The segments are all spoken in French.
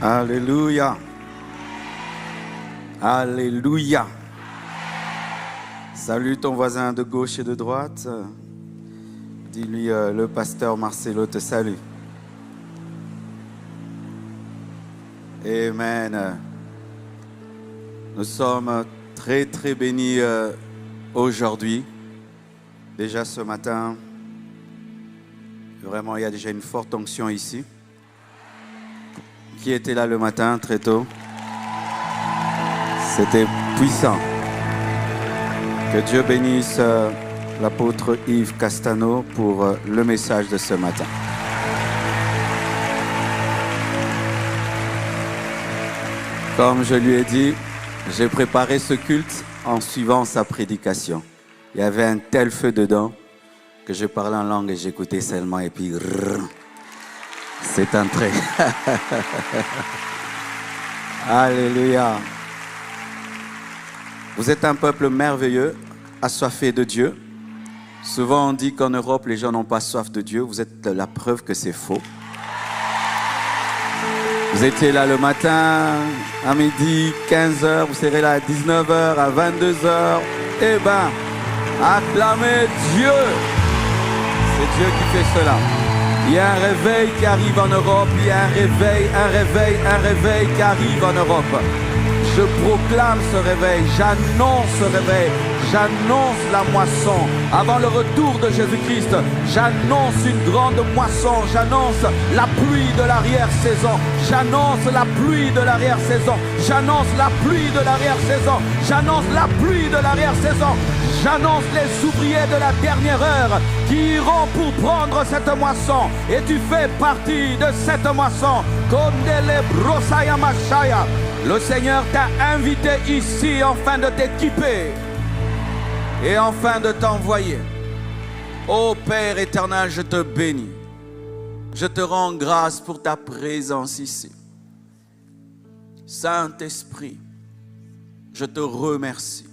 Alléluia. Alléluia. Salue ton voisin de gauche et de droite. Dis-lui, le pasteur Marcelo te salue. Amen. Nous sommes très très bénis aujourd'hui. Déjà ce matin, vraiment il y a déjà une forte onction ici. Qui était là le matin très tôt? C'était puissant. Que Dieu bénisse l'apôtre Yves Castano pour le message de ce matin. Comme je lui ai dit, j'ai préparé ce culte en suivant sa prédication. Il y avait un tel feu dedans que je parlais en langue et j'écoutais seulement et puis c'est entré. Alléluia. Vous êtes un peuple merveilleux, assoiffé de Dieu. Souvent on dit qu'en Europe les gens n'ont pas soif de Dieu. Vous êtes la preuve que c'est faux. Vous étiez là le matin, à midi, 15h, vous serez là à 19h, à 22h. Eh bien, acclamez Dieu. C'est Dieu qui fait cela. Il y a un réveil qui arrive en Europe. Il y a un réveil qui arrive en Europe. Je proclame ce réveil, j'annonce ce réveil, j'annonce la moisson. Avant le retour de Jésus-Christ, j'annonce une grande moisson, j'annonce la pluie de l'arrière-saison, j'annonce la pluie de l'arrière-saison, j'annonce la pluie de l'arrière-saison, j'annonce la pluie de l'arrière-saison, j'annonce les ouvriers de la dernière heure qui iront pour prendre cette moisson. Et tu fais partie de cette moisson. Le Seigneur t'a invité ici afin de t'équiper et afin de t'envoyer. Ô Père éternel, je te bénis. Je te rends grâce pour ta présence ici. Saint-Esprit, je te remercie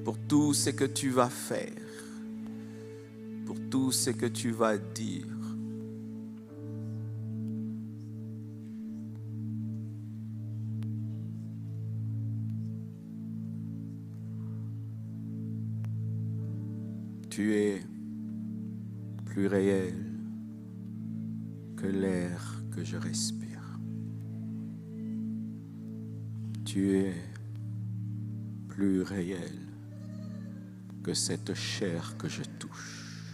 pour tout ce que tu vas faire, pour tout ce que tu vas dire. Tu es plus réel que l'air que je respire. Tu es plus réel que cette chair que je touche.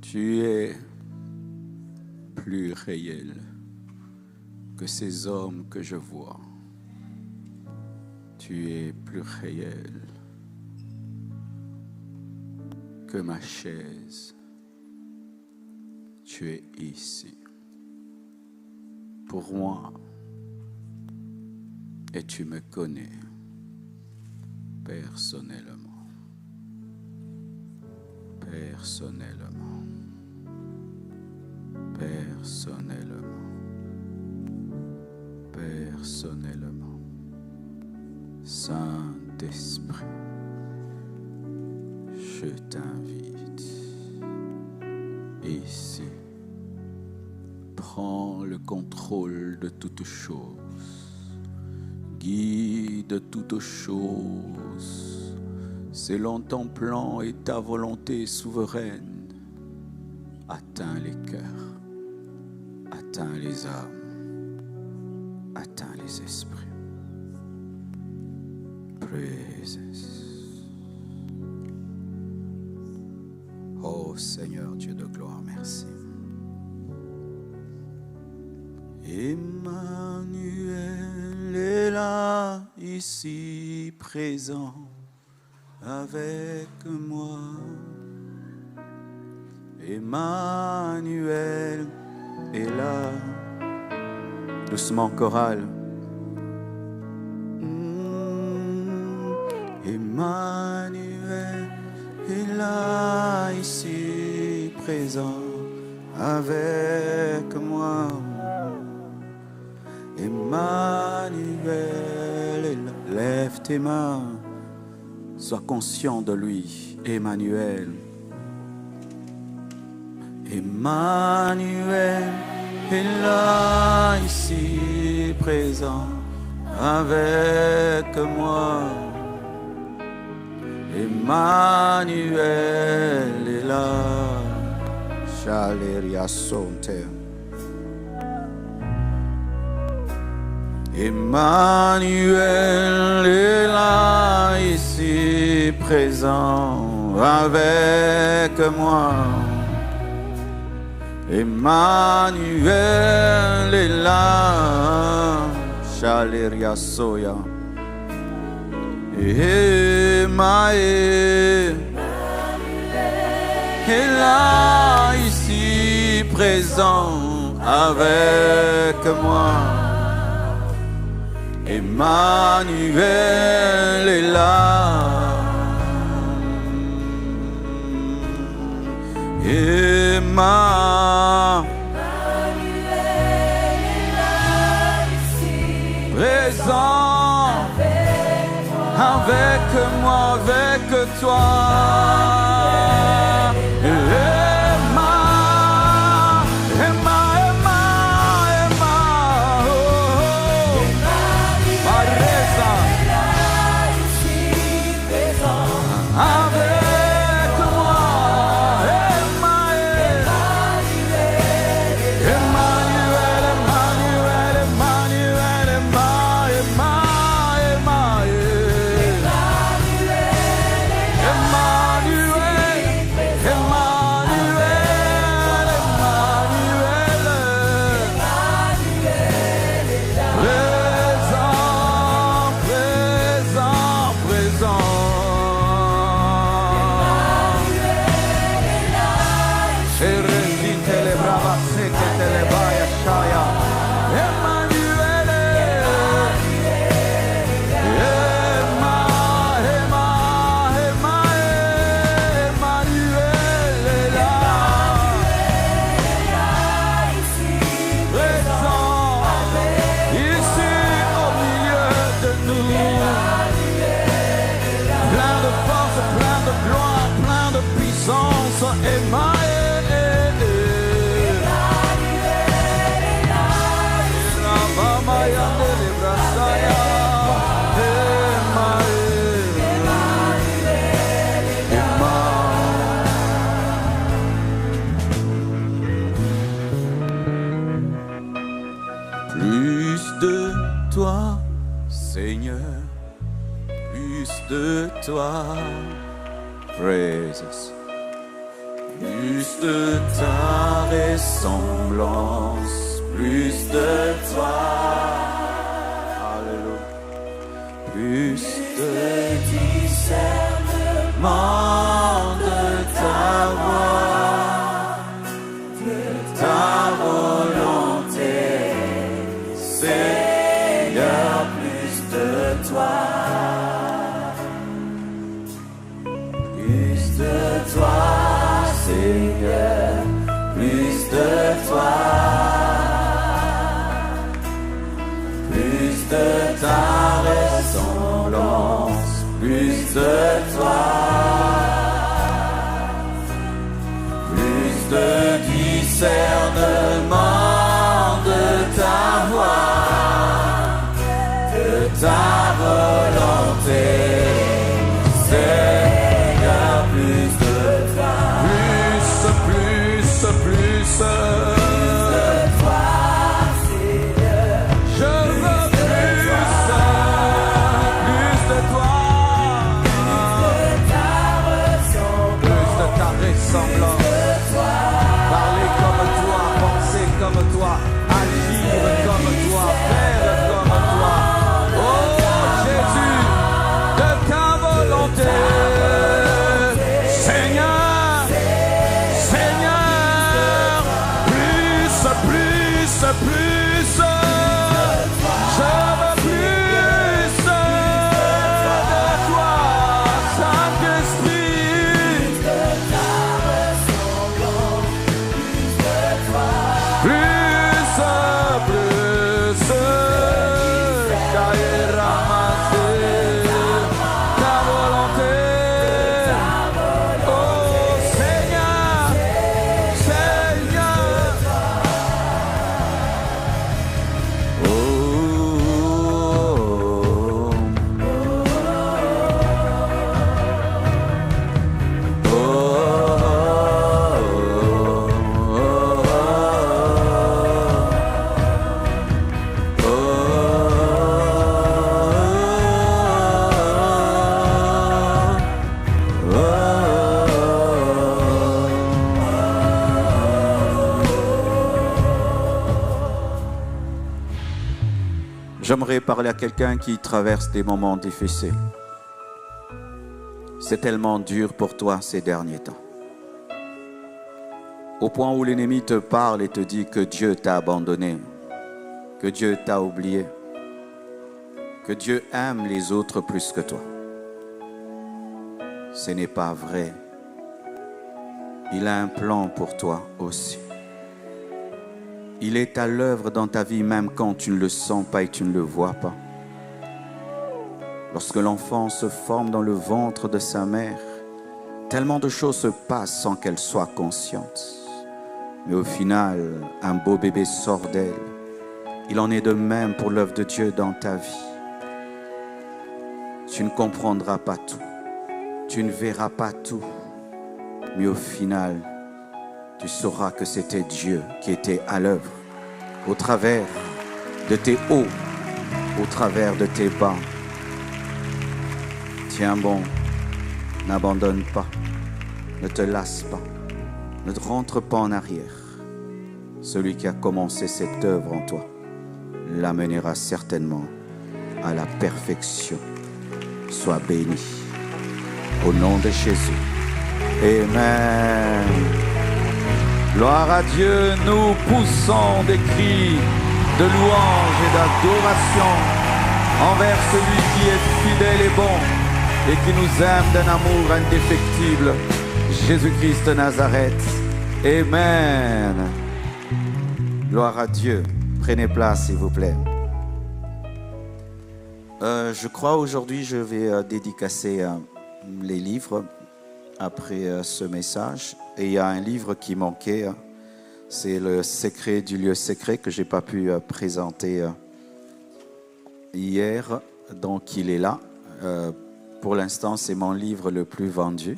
Tu es plus réel que ces hommes que je vois. Tu es plus réel que ma chaise. Tu es ici pour moi et tu me connais personnellement. Personnellement. Personnellement. Personnellement. Saint-Esprit, je t'invite ici. Prends le contrôle de toutes choses. Guide toutes choses selon ton plan et ta volonté souveraine. Atteins les cœurs, atteins les âmes, atteins les esprits. Praises. Oh Seigneur Dieu de gloire, merci. Emmanuel est là, ici présent avec moi. Emmanuel est là. Doucement chorale. Emmanuel est là, ici présent avec moi. Emmanuel est là. Lève tes mains. Sois conscient de lui. Emmanuel. Emmanuel est là, ici présent avec moi. Emmanuel est là. Chaleria sonte. Emmanuel est là, ici présent avec moi. Emmanuel est là. Chaleria soya. Emmanuel est là, ici présent avec moi. Emmanuel est là. Emmanuel est là, ici présent avec moi, avec toi. Plus de toi, Seigneur, plus de toi, praises, plus de ta ressemblance, plus de toi, alléluia, plus de discernement de ta voix, de ta volonté. Seigneur, plus de toi, Seigneur, plus de toi, plus de ta ressemblance, plus de toi, plus de discernement de ta voix, de ta volonté. Seigneur, plus de toi, plus de toi, Seigneur. Je veux plus de toi, plus J'aimerais parler à quelqu'un qui traverse des moments difficiles. C'est tellement dur pour toi ces derniers temps. Au point où l'ennemi te parle et te dit que Dieu t'a abandonné, que Dieu t'a oublié, que Dieu aime les autres plus que toi. Ce n'est pas vrai. Il a un plan pour toi aussi. Il est à l'œuvre dans ta vie même quand tu ne le sens pas et tu ne le vois pas. Lorsque l'enfant se forme dans le ventre de sa mère, tellement de choses se passent sans qu'elle soit consciente. Mais au final, un beau bébé sort d'elle. Il en est de même pour l'œuvre de Dieu dans ta vie. Tu ne comprendras pas tout. Tu ne verras pas tout. Mais au final, tu sauras que c'était Dieu qui était à l'œuvre, au travers de tes hauts, au travers de tes bas. Tiens bon, n'abandonne pas, ne te lasse pas, ne te rentre pas en arrière. Celui qui a commencé cette œuvre en toi l'amènera certainement à la perfection. Sois béni. Au nom de Jésus. Amen. Gloire à Dieu, nous poussons des cris de louange et d'adoration envers celui qui est fidèle et bon et qui nous aime d'un amour indéfectible, Jésus-Christ de Nazareth. Amen. Gloire à Dieu. Prenez place, s'il vous plaît. Je crois aujourd'hui, je vais dédicacer les livres après ce message. Et il y a un livre qui manquait, c'est Le secret du lieu secret que je n'ai pas pu présenter hier. Donc il est là. Pour l'instant, c'est mon livre le plus vendu.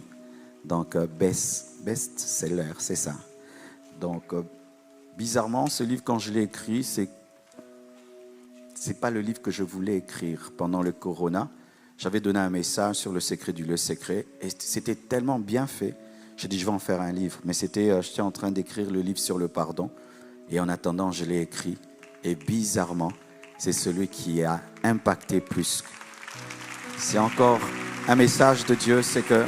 Donc best-seller, c'est ça. Donc bizarrement, ce livre, quand je l'ai écrit, c'est pas le livre que je voulais écrire pendant le Corona. J'avais donné un message sur le secret du lieu secret et c'était tellement bien fait. J'ai dit, je vais en faire un livre. Mais j'étais en train d'écrire le livre sur le pardon. Et en attendant, je l'ai écrit. Et bizarrement, c'est celui qui a impacté plus. C'est encore un message de Dieu, c'est que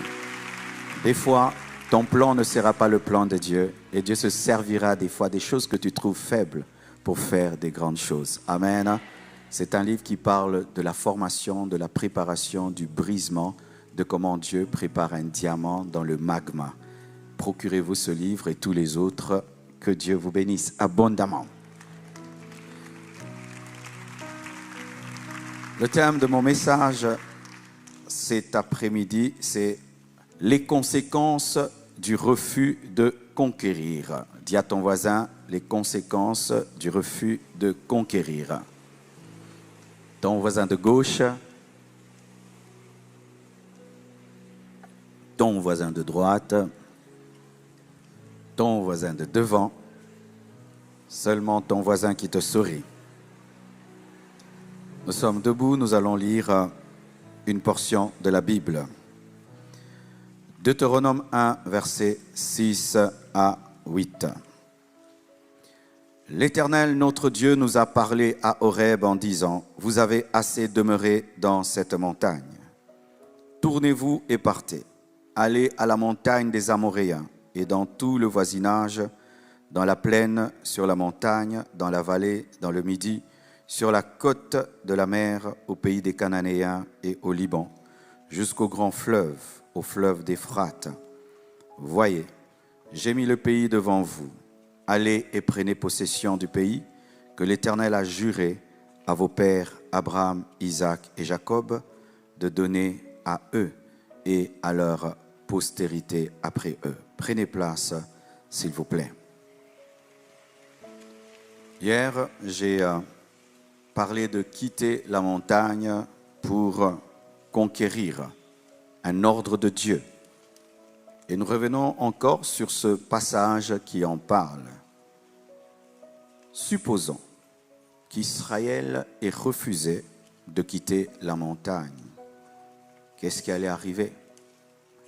des fois, ton plan ne sera pas le plan de Dieu. Et Dieu se servira des fois des choses que tu trouves faibles pour faire des grandes choses. Amen. C'est un livre qui parle de la formation, de la préparation, du brisement, de comment Dieu prépare un diamant dans le magma. Procurez-vous ce livre et tous les autres. Que Dieu vous bénisse abondamment. Le thème de mon message cet après-midi, c'est les conséquences du refus de conquérir. Dis à ton voisin, les conséquences du refus de conquérir. Ton voisin de gauche, ton voisin de droite, ton voisin de devant, seulement ton voisin qui te sourit. Nous sommes debout, nous allons lire une portion de la Bible. Deutéronome 1, versets 6 à 8. L'Éternel, notre Dieu, nous a parlé à Horeb en disant, « Vous avez assez demeuré dans cette montagne. Tournez-vous et partez. Allez à la montagne des Amoréens et dans tout le voisinage, dans la plaine, sur la montagne, dans la vallée, dans le Midi, sur la côte de la mer, au pays des Cananéens et au Liban, jusqu'au grand fleuve, au fleuve d'Éphrate. Voyez, j'ai mis le pays devant vous. Allez et prenez possession du pays que l'Éternel a juré à vos pères Abraham, Isaac et Jacob de donner à eux et à leur postérité après eux. Prenez place, s'il vous plaît. Hier, j'ai parlé de quitter la montagne pour conquérir, un ordre de Dieu. Et nous revenons encore sur ce passage qui en parle. Supposons qu'Israël ait refusé de quitter la montagne. Qu'est-ce qui allait arriver?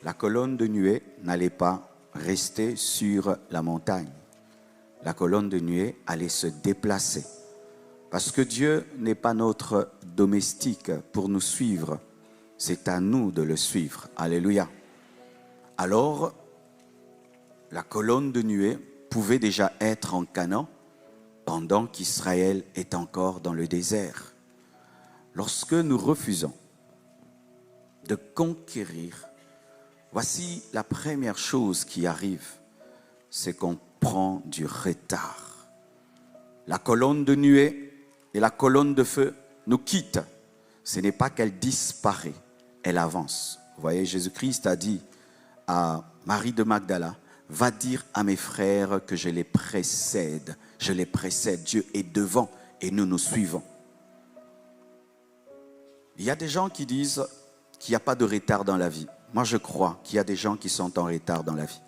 La colonne de nuée n'allait pas rester sur la montagne. La colonne de nuée allait se déplacer. Parce que Dieu n'est pas notre domestique pour nous suivre. C'est à nous de le suivre. Alléluia. Alors, la colonne de nuée pouvait déjà être en Canaan pendant qu'Israël est encore dans le désert. Lorsque nous refusons de conquérir, voici la première chose qui arrive, c'est qu'on prend du retard. La colonne de nuée et la colonne de feu nous quittent. Ce n'est pas qu'elle disparaît, elle avance. Vous voyez, Jésus-Christ a dit à Marie de Magdala, va dire à mes frères que je les précède. Je les précède. Dieu est devant et nous nous suivons. Il y a des gens qui disent qu'il n'y a pas de retard dans la vie. Moi, je crois qu'il y a des gens qui sont en retard dans la vie.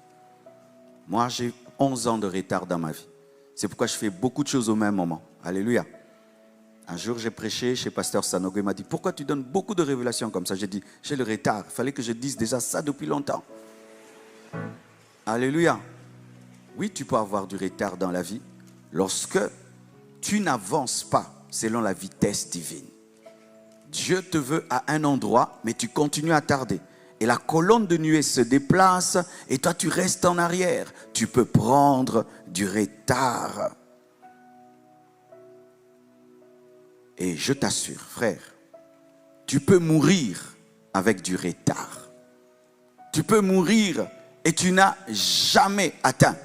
Moi, j'ai 11 ans de retard dans ma vie. C'est pourquoi je fais beaucoup de choses au même moment. Alléluia. Un jour, j'ai prêché chez Pasteur Sanogo. Il m'a dit, pourquoi tu donnes beaucoup de révélations comme ça? J'ai dit, j'ai le retard. Il fallait que je dise déjà ça depuis longtemps. Alléluia. Oui, tu peux avoir du retard dans la vie lorsque tu n'avances pas selon la vitesse divine. Dieu te veut à un endroit, mais tu continues à tarder. Et la colonne de nuée se déplace et toi, tu restes en arrière. Tu peux prendre du retard. Et je t'assure, frère, tu peux mourir avec du retard. Tu peux mourir et tu n'as jamais atteint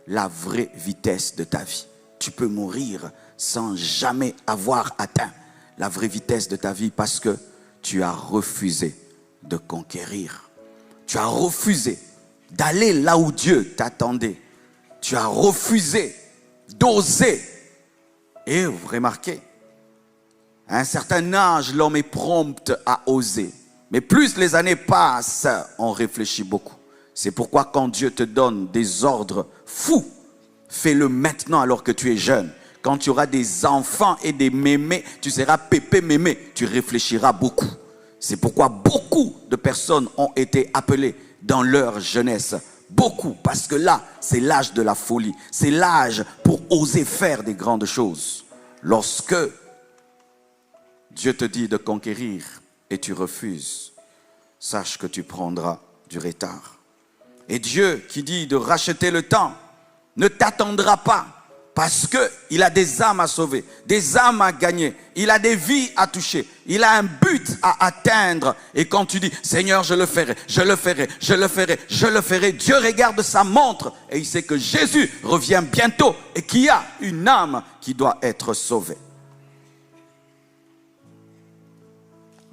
la vraie vitesse de ta vie. Tu peux mourir sans jamais avoir atteint la vraie vitesse de ta vie parce que tu as refusé de conquérir. Tu as refusé d'aller là où Dieu t'attendait. Tu as refusé d'oser. Et vous remarquez, à un certain âge, l'homme est prompt à oser. Mais plus les années passent, on réfléchit beaucoup. C'est pourquoi quand Dieu te donne des ordres fous, fais-le maintenant alors que tu es jeune. Quand tu auras des enfants et des mémés, tu seras pépé mémé, tu réfléchiras beaucoup. C'est pourquoi beaucoup de personnes ont été appelées dans leur jeunesse. Beaucoup, parce que là, c'est l'âge de la folie. C'est l'âge pour oser faire des grandes choses. Lorsque Dieu te dit de conquérir et tu refuses, sache que tu prendras du retard. Et Dieu qui dit de racheter le temps ne t'attendra pas parce qu'il a des âmes à sauver, des âmes à gagner, il a des vies à toucher, il a un but à atteindre. Et quand tu dis, Seigneur, je le ferai, je le ferai, je le ferai, je le ferai, Dieu regarde sa montre et il sait que Jésus revient bientôt et qu'il y a une âme qui doit être sauvée.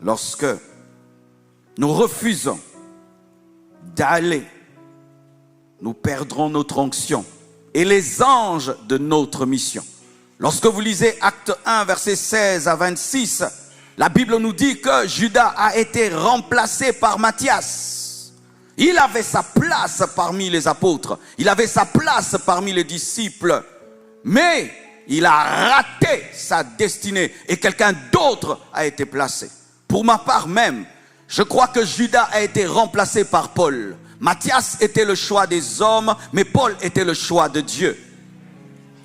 Lorsque nous refusons d'aller, nous perdrons notre onction et les anges de notre mission. Lorsque vous lisez Acte 1, versets 16 à 26, la Bible nous dit que Judas a été remplacé par Matthias. Il avait sa place parmi les apôtres, il avait sa place parmi les disciples, mais il a raté sa destinée et quelqu'un d'autre a été placé. Pour ma part même, je crois que Judas a été remplacé par Paul. Matthias était le choix des hommes, mais Paul était le choix de Dieu.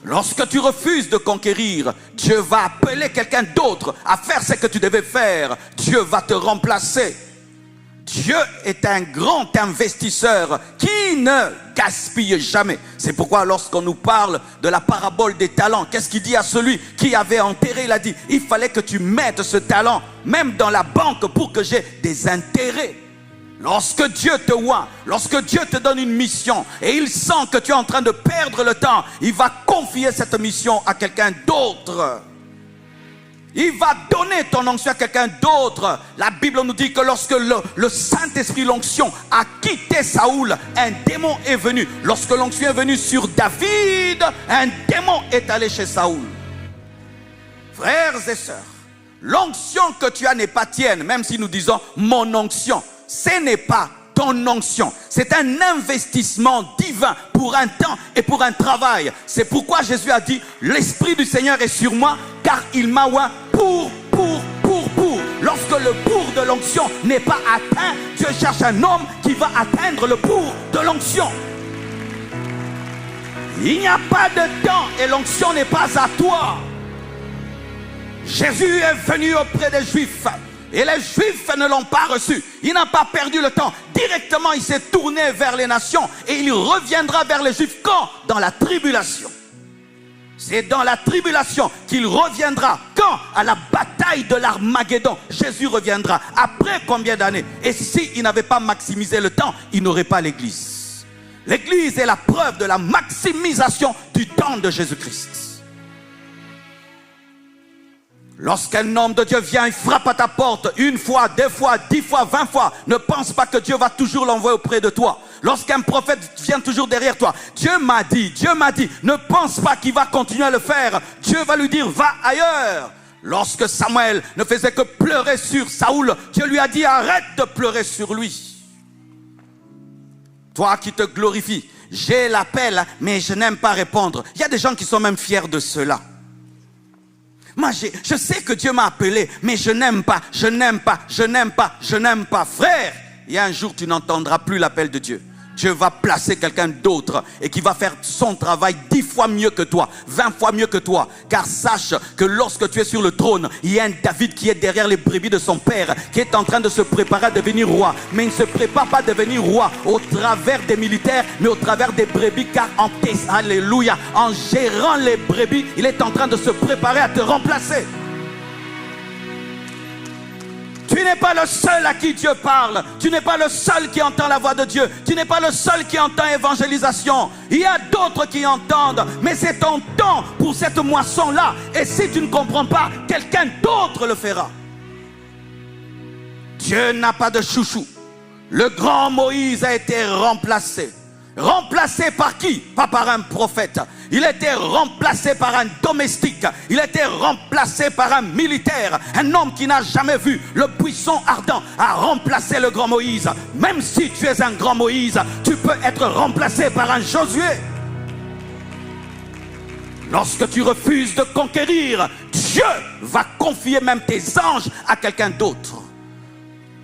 Lorsque tu refuses de conquérir, Dieu va appeler quelqu'un d'autre à faire ce que tu devais faire. Dieu va te remplacer. Dieu est un grand investisseur qui ne gaspille jamais. C'est pourquoi lorsqu'on nous parle de la parabole des talents, qu'est-ce qu'il dit à celui qui avait enterré? Il a dit, il fallait que tu mettes ce talent même dans la banque pour que j'ai des intérêts. Lorsque Dieu te voit, lorsque Dieu te donne une mission et il sent que tu es en train de perdre le temps, il va confier cette mission à quelqu'un d'autre. Il va donner ton onction à quelqu'un d'autre. La Bible nous dit que lorsque le Saint-Esprit, l'onction, a quitté Saoul, un démon est venu. Lorsque l'onction est venue sur David, un démon est allé chez Saoul. Frères et sœurs, l'onction que tu as n'est pas tienne, même si nous disons mon onction. Ce n'est pas ton onction. C'est un investissement divin pour un temps et pour un travail. C'est pourquoi Jésus a dit, l'Esprit du Seigneur est sur moi, car il m'a oint pour. Lorsque le pour de l'onction n'est pas atteint, Dieu cherche un homme qui va atteindre le pour de l'onction. Il n'y a pas de temps et l'onction n'est pas à toi. Jésus est venu auprès des Juifs et les Juifs ne l'ont pas reçu. Il n'a pas perdu le temps. Directement, il s'est tourné vers les nations et il reviendra vers les Juifs quand? Dans la tribulation. C'est dans la tribulation qu'il reviendra. Quand? À la bataille de l'Armageddon, Jésus reviendra. Après combien d'années? Et s'il n'avait pas maximisé le temps, il n'aurait pas l'Église. L'Église est la preuve de la maximisation du temps de Jésus-Christ. Lorsqu'un homme de Dieu vient, il frappe à ta porte 1 fois, 2 fois, 10 fois, 20 fois. Ne pense pas que Dieu va toujours l'envoyer auprès de toi. Lorsqu'un prophète vient toujours derrière toi, Dieu m'a dit, ne pense pas qu'il va continuer à le faire. Dieu va lui dire, va ailleurs. Lorsque Samuel ne faisait que pleurer sur Saoul, Dieu lui a dit, arrête de pleurer sur lui. Toi qui te glorifies, j'ai l'appel, mais je n'aime pas répondre. Il y a des gens qui sont même fiers de cela. Moi, je sais que Dieu m'a appelé, mais je n'aime pas. Frère, il y a un jour, tu n'entendras plus l'appel de Dieu. Dieu va placer quelqu'un d'autre et qui va faire son travail 10 fois mieux que toi, 20 fois mieux que toi. Car sache que lorsque tu es sur le trône, il y a un David qui est derrière les brebis de son père, qui est en train de se préparer à devenir roi. Mais il ne se prépare pas à devenir roi au travers des militaires, mais au travers des brebis. Car alléluia, en gérant les brebis, il est en train de se préparer à te remplacer. Tu n'es pas le seul à qui Dieu parle. Tu n'es pas le seul qui entend la voix de Dieu. Tu n'es pas le seul qui entend évangélisation. Il y a d'autres qui entendent. Mais c'est ton temps pour cette moisson-là. Et si tu ne comprends pas, quelqu'un d'autre le fera. Dieu n'a pas de chouchou. Le grand Moïse a été remplacé. Remplacé par qui? Pas par un prophète. Il a été remplacé par un domestique. Il a été remplacé par un militaire. Un homme qui n'a jamais vu le buisson ardent a remplacé le grand Moïse. Même si tu es un grand Moïse, tu peux être remplacé par un Josué. Lorsque tu refuses de conquérir, Dieu va confier même tes anges à quelqu'un d'autre.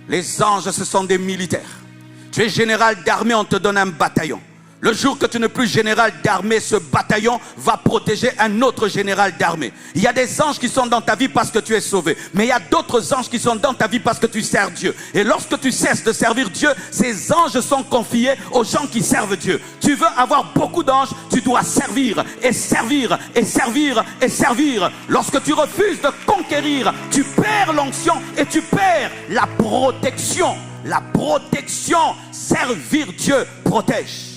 Les anges, ce sont des militaires. Tu es général d'armée, on te donne un bataillon. Le jour que tu n'es plus général d'armée, ce bataillon va protéger un autre général d'armée. Il y a des anges qui sont dans ta vie parce que tu es sauvé. Mais il y a d'autres anges qui sont dans ta vie parce que tu sers Dieu. Et lorsque tu cesses de servir Dieu, ces anges sont confiés aux gens qui servent Dieu. Tu veux avoir beaucoup d'anges, tu dois servir et servir et servir et servir. Lorsque tu refuses de conquérir, tu perds l'onction et tu perds la protection. La protection, servir Dieu protège.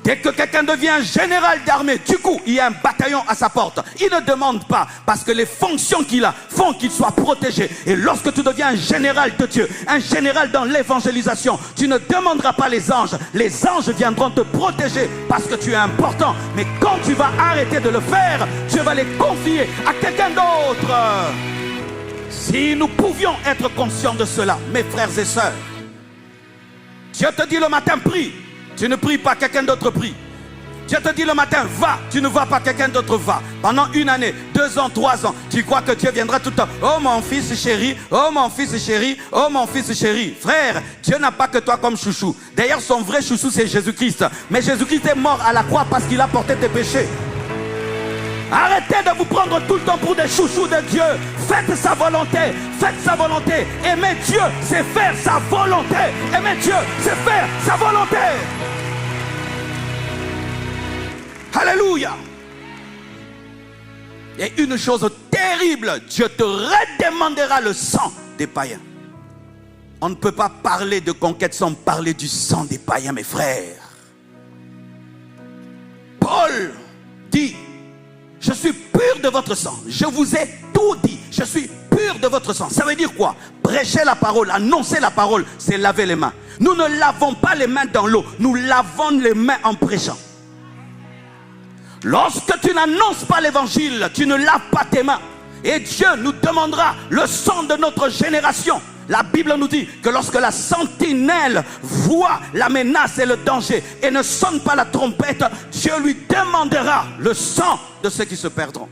Dès que quelqu'un devient général d'armée, du coup, il y a un bataillon à sa porte. Il ne demande pas, parce que les fonctions qu'il a font qu'il soit protégé. Et lorsque tu deviens un général de Dieu, un général dans l'évangélisation, tu ne demanderas pas les anges. Les anges viendront te protéger parce que tu es important. Mais quand tu vas arrêter de le faire, Dieu va les confier à quelqu'un d'autre. Si nous pouvions être conscients de cela, mes frères et sœurs, Dieu te dit le matin, prie. Tu ne pries pas, quelqu'un d'autre prie. Dieu te dit le matin, va. Tu ne vas pas, quelqu'un d'autre va. Pendant 1 année, 2 ans, 3 ans, tu crois que Dieu viendra tout le temps. Oh mon fils chéri, oh mon fils chéri, oh mon fils chéri. Frère, Dieu n'a pas que toi comme chouchou. D'ailleurs, son vrai chouchou, c'est Jésus-Christ. Mais Jésus-Christ est mort à la croix parce qu'il a porté tes péchés. Arrêtez de vous prendre tout le temps pour des chouchous de Dieu. Faites sa volonté. Faites sa volonté. Aimer Dieu, c'est faire sa volonté. Aimer Dieu, c'est faire sa volonté. Alléluia. Et une chose terrible, Dieu te redemandera le sang des païens. On ne peut pas parler de conquête sans parler du sang des païens, mes frères. Paul dit, je suis pur de votre sang. Je vous ai tout dit. Je suis pur de votre sang. Ça veut dire quoi? Prêcher la parole, annoncer la parole, c'est laver les mains. Nous ne lavons pas les mains dans l'eau. Nous lavons les mains en prêchant. Lorsque tu n'annonces pas l'évangile, tu ne laves pas tes mains. Et Dieu nous demandera le sang de notre génération. La Bible nous dit que lorsque la sentinelle voit la menace et le danger et ne sonne pas la trompette, Dieu lui demandera le sang de ceux qui se perdront.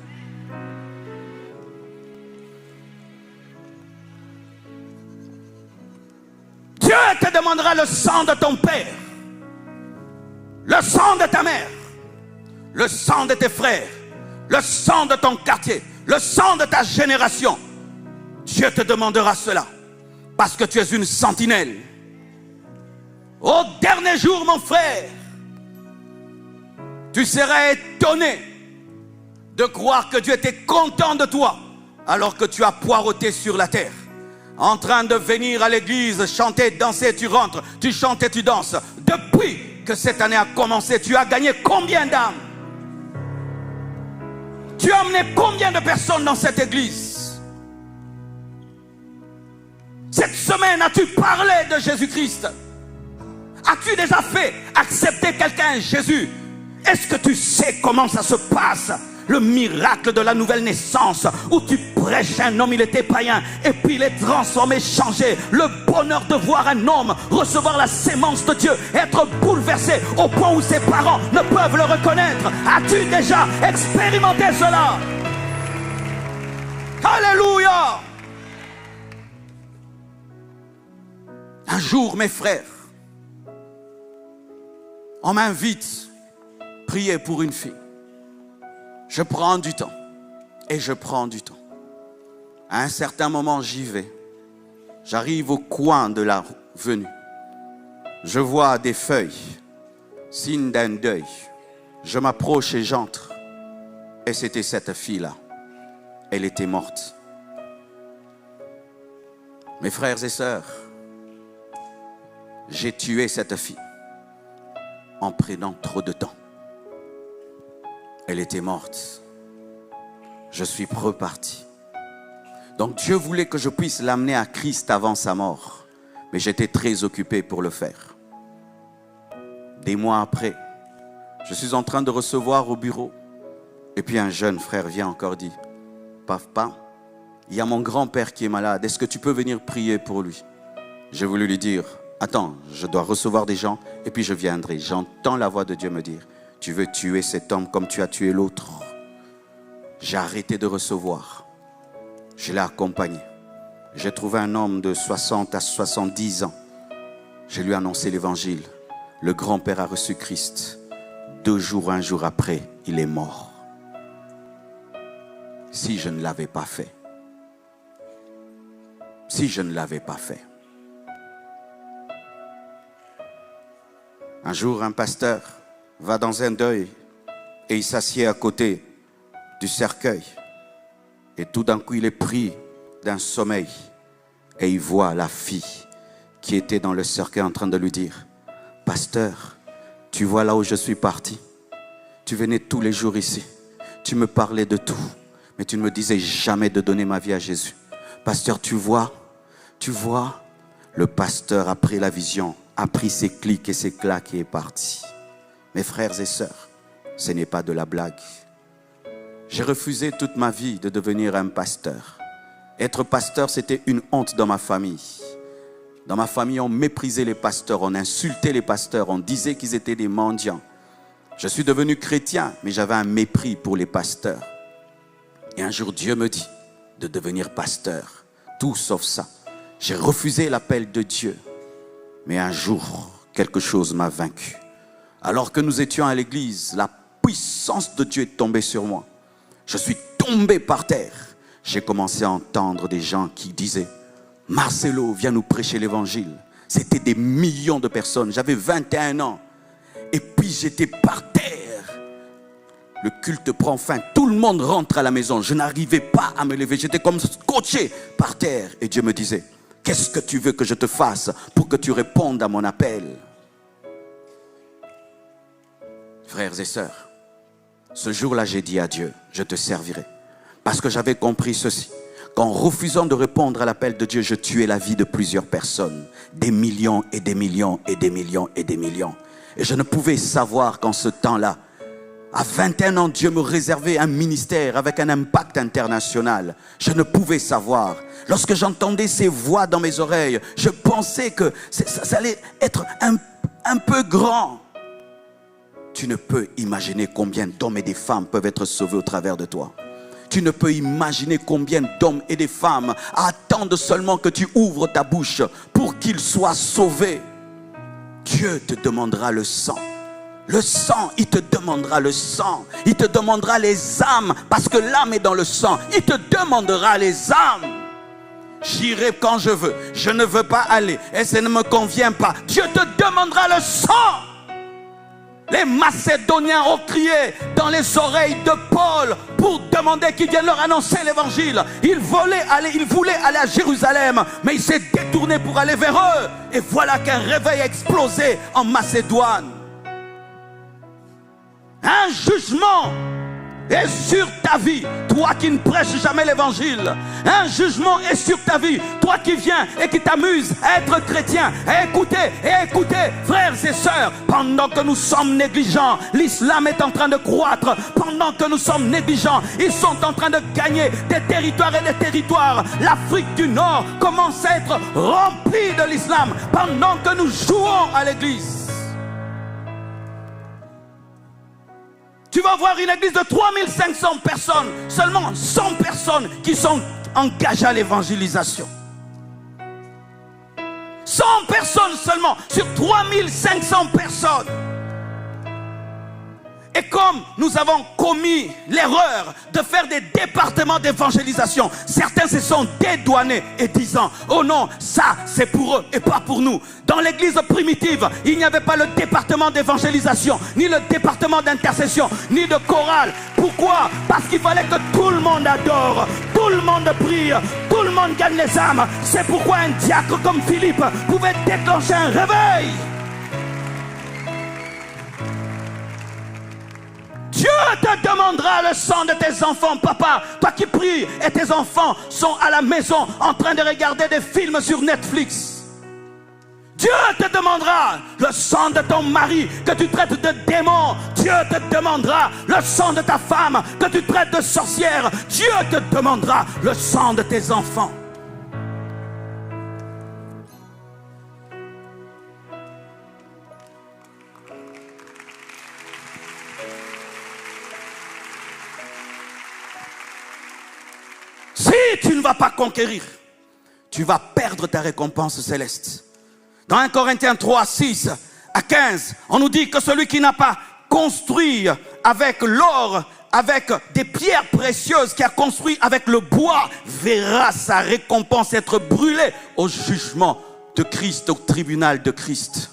Dieu te demandera le sang de ton père, le sang de ta mère, le sang de tes frères, le sang de ton quartier, le sang de ta génération. Dieu te demandera cela parce que tu es une sentinelle. Au dernier jour, mon frère, tu seras étonné de croire que Dieu était content de toi alors que tu as poireauté sur la terre. En train de venir à l'église, chanter, danser, tu rentres, tu chantes et tu danses. Depuis que cette année a commencé, tu as gagné combien d'âmes? Tu as amené combien de personnes dans cette église? Cette semaine, as-tu parlé de Jésus-Christ? As-tu déjà fait accepter quelqu'un, Jésus? Est-ce que tu sais comment ça se passe? Le miracle de la nouvelle naissance, où tu prêches un homme, il était païen, et puis il est transformé, changé. Le bonheur de voir un homme recevoir la sémence de Dieu, être bouleversé au point où ses parents ne peuvent le reconnaître. As-tu déjà expérimenté cela? Alléluia! Un jour, mes frères, on m'invite à prier pour une fille. Je prends du temps et je prends du temps. À un certain moment, j'y vais. J'arrive au coin de la venue. Je vois des feuilles, signe d'un deuil. Je m'approche et j'entre. Et c'était cette fille-là. Elle était morte. Mes frères et sœurs, j'ai tué cette fille en prenant trop de temps. Elle était morte. Je suis reparti. Donc Dieu voulait que je puisse l'amener à Christ avant sa mort. Mais j'étais très occupé pour le faire. Des mois après, je suis en train de recevoir au bureau. Et puis un jeune frère vient encore dire, Papa, il y a mon grand-père qui est malade. Est-ce que tu peux venir prier pour lui? J'ai voulu lui dire, attends, je dois recevoir des gens et puis je viendrai. J'entends la voix de Dieu me dire, tu veux tuer cet homme comme tu as tué l'autre. J'ai arrêté de recevoir. Je l'ai accompagné. J'ai trouvé un homme de 60 à 70 ans. Je lui ai annoncé l'évangile. Le grand-père a reçu Christ. 2 jours, 1 jour après, il est mort. Si je ne l'avais pas fait. Si je ne l'avais pas fait. Un jour, un pasteur va dans un deuil et il s'assied à côté du cercueil. Et tout d'un coup, il est pris d'un sommeil et il voit la fille qui était dans le cercueil en train de lui dire, Pasteur, tu vois là où je suis parti? Tu venais tous les jours ici. Tu me parlais de tout, mais tu ne me disais jamais de donner ma vie à Jésus. Pasteur, tu vois, le pasteur a pris la vision, a pris ses clics et ses claques et est parti. Mes frères et sœurs, ce n'est pas de la blague. J'ai refusé toute ma vie de devenir un pasteur. Être pasteur, c'était une honte dans ma famille. Dans ma famille, on méprisait les pasteurs, on insultait les pasteurs, on disait qu'ils étaient des mendiants. Je suis devenu chrétien, mais j'avais un mépris pour les pasteurs. Et un jour, Dieu me dit de devenir pasteur. Tout sauf ça. J'ai refusé l'appel de Dieu. Mais un jour, quelque chose m'a vaincu. Alors que nous étions à l'église, la puissance de Dieu est tombée sur moi. Je suis tombé par terre. J'ai commencé à entendre des gens qui disaient, Marcelo, viens nous prêcher l'évangile. C'était des millions de personnes. J'avais 21 ans. Et puis j'étais par terre. Le culte prend fin. Tout le monde rentre à la maison. Je n'arrivais pas à me lever. J'étais comme scotché par terre. Et Dieu me disait, qu'est-ce que tu veux que je te fasse pour que tu répondes à mon appel? Frères et sœurs, ce jour-là, j'ai dit à Dieu, je te servirai. Parce que j'avais compris ceci. Qu'en refusant de répondre à l'appel de Dieu, je tuais la vie de plusieurs personnes. Des millions et des millions et des millions et des millions. Et je ne pouvais savoir qu'en ce temps-là, à 21 ans, Dieu me réservait un ministère avec un impact international. Je ne pouvais savoir. Lorsque j'entendais ces voix dans mes oreilles, je pensais que ça allait être un peu grand. Tu ne peux imaginer combien d'hommes et de femmes peuvent être sauvés au travers de toi. Tu ne peux imaginer combien d'hommes et de femmes attendent seulement que tu ouvres ta bouche pour qu'ils soient sauvés. Dieu te demandera le sang. Le sang, il te demandera le sang. Il te demandera les âmes, parce que l'âme est dans le sang. Il te demandera les âmes. J'irai quand je veux. Je ne veux pas aller. Et ça ne me convient pas. Dieu te demandera le sang. Les Macédoniens ont crié dans les oreilles de Paul pour demander qu'il vienne leur annoncer l'évangile. Ils voulaient aller à Jérusalem, mais il s'est détourné pour aller vers eux. Et voilà qu'un réveil a explosé en Macédoine. Un jugement est sur ta vie, toi qui ne prêches jamais l'évangile. Un jugement est sur ta vie, toi qui viens et qui t'amuses à être chrétien, à écouter, frères et sœurs. Pendant que nous sommes négligents, l'islam est en train de croître. Pendant que nous sommes négligents, ils sont en train de gagner des territoires et des territoires. L'Afrique du Nord commence à être remplie de l'islam pendant que nous jouons à l'église. Tu vas voir une église de 3500 personnes, seulement 100 personnes qui sont engagées à l'évangélisation. 100 personnes seulement sur 3500 personnes. Et comme nous avons commis l'erreur de faire des départements d'évangélisation, certains se sont dédouanés et disant « Oh non, ça c'est pour eux et pas pour nous ». Dans l'église primitive, il n'y avait pas le département d'évangélisation, ni le département d'intercession, ni de chorale. Pourquoi? Parce qu'il fallait que tout le monde adore, tout le monde prie, tout le monde gagne les âmes. C'est pourquoi un diacre comme Philippe pouvait déclencher un réveil. Dieu te demandera le sang de tes enfants, papa. Toi qui pries et tes enfants sont à la maison en train de regarder des films sur Netflix. Dieu te demandera le sang de ton mari que tu traites de démon. Dieu te demandera le sang de ta femme que tu traites de sorcière. Dieu te demandera le sang de tes enfants. Si tu ne vas pas conquérir, tu vas perdre ta récompense céleste. Dans 1 Corinthiens 3, 6 à 15, on nous dit que celui qui n'a pas construit avec l'or, avec des pierres précieuses, qui a construit avec le bois, verra sa récompense être brûlée au jugement de Christ, au tribunal de Christ.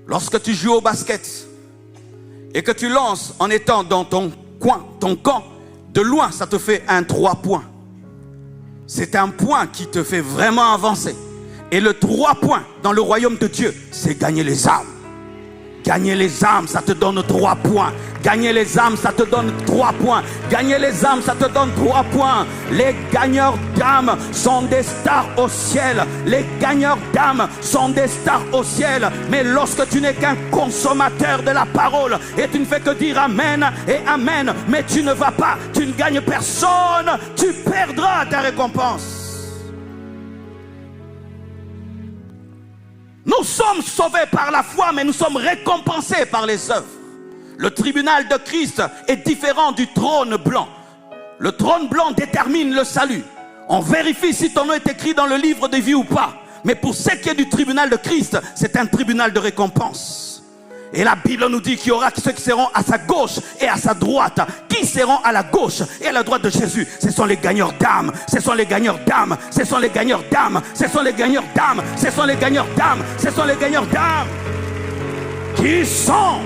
Lorsque tu joues au basket et que tu lances en étant dans ton coin, ton camp, de loin, ça te fait un 3 points. C'est un point qui te fait vraiment avancer. Et le 3 points dans le royaume de Dieu, c'est gagner les âmes. Gagner les âmes, ça te donne 3 points. Gagner les âmes, ça te donne 3 points. Gagner les âmes, ça te donne 3 points. Les gagneurs d'âmes sont des stars au ciel. Les gagneurs d'âmes sont des stars au ciel. Mais lorsque tu n'es qu'un consommateur de la parole et tu ne fais que dire Amen et Amen, mais tu ne vas pas, tu ne gagnes personne, tu perdras ta récompense. Nous sommes sauvés par la foi, mais nous sommes récompensés par les œuvres. Le tribunal de Christ est différent du trône blanc. Le trône blanc détermine le salut. On vérifie si ton nom est écrit dans le livre de vie ou pas. Mais pour ce qui est du tribunal de Christ, c'est un tribunal de récompense. Et la Bible nous dit qu'il y aura ceux qui seront à sa gauche et à sa droite. Qui seront à la gauche et à la droite de Jésus? Ce sont les gagneurs d'âme. Ce sont les gagneurs d'âme. Ce sont les gagneurs d'âme. Ce sont les gagneurs d'âme. Ce sont les gagneurs d'âme. Ce sont les gagneurs d'âme. Qui sont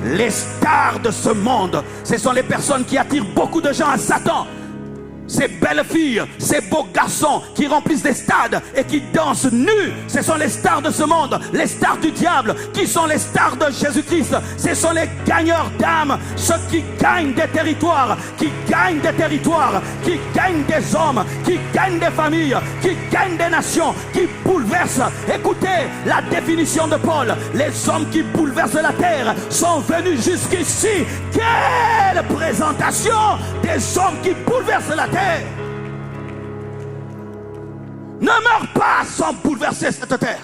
les stars de ce monde? Ce sont les personnes qui attirent beaucoup de gens à Satan. Ces belles filles, ces beaux garçons qui remplissent des stades et qui dansent nus, ce sont les stars de ce monde, les stars du diable. Qui sont les stars de Jésus-Christ? Ce sont les gagneurs d'âme, ceux qui gagnent des territoires, qui gagnent des territoires, qui gagnent des hommes, qui gagnent des familles, qui gagnent des nations, qui bouleversent. Écoutez la définition de Paul: les hommes qui bouleversent la terre sont venus jusqu'ici. Quelle présentation des hommes qui bouleversent la terre! Ne meurs pas sans bouleverser cette terre.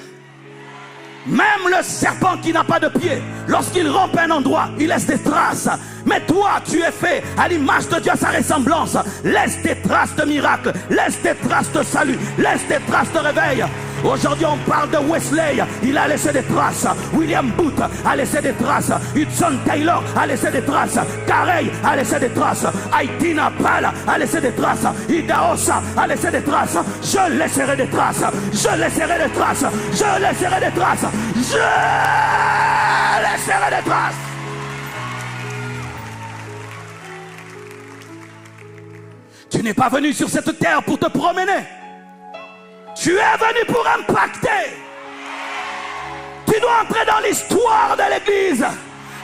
Même le serpent qui n'a pas de pied, lorsqu'il rampe un endroit, il laisse des traces. Mais toi, tu es fait à l'image de Dieu, à sa ressemblance. Laisse des traces de miracles, laisse des traces de salut, laisse des traces de réveil. Aujourd'hui, on parle de Wesley. Il a laissé des traces. William Booth a laissé des traces. Hudson Taylor a laissé des traces. Carey a laissé des traces. Aitina Pala a laissé des traces. Ida Ossa a laissé des traces. Je laisserai des traces. Je laisserai des traces. Je laisserai des traces. Je laisserai des traces. Tu n'es pas venu sur cette terre pour te promener. Tu es venu pour impacter. Tu dois entrer dans l'histoire de l'Église.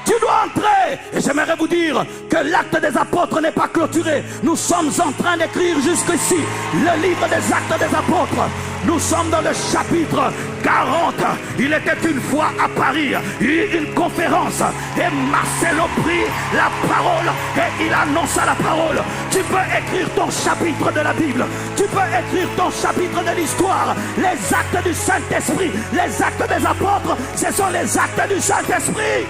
Tu dois entrer. Et j'aimerais vous dire que l'acte des apôtres n'est pas clôturé. Nous sommes en train d'écrire jusqu'ici le livre des actes des apôtres. Nous sommes dans le chapitre 40. Il était une fois à Paris, il y eut une conférence et Marcelo prit la parole et il annonça la parole. Tu peux écrire ton chapitre de la Bible, tu peux écrire ton chapitre de l'histoire. Les actes du Saint-Esprit, les actes des apôtres, ce sont les actes du Saint-Esprit.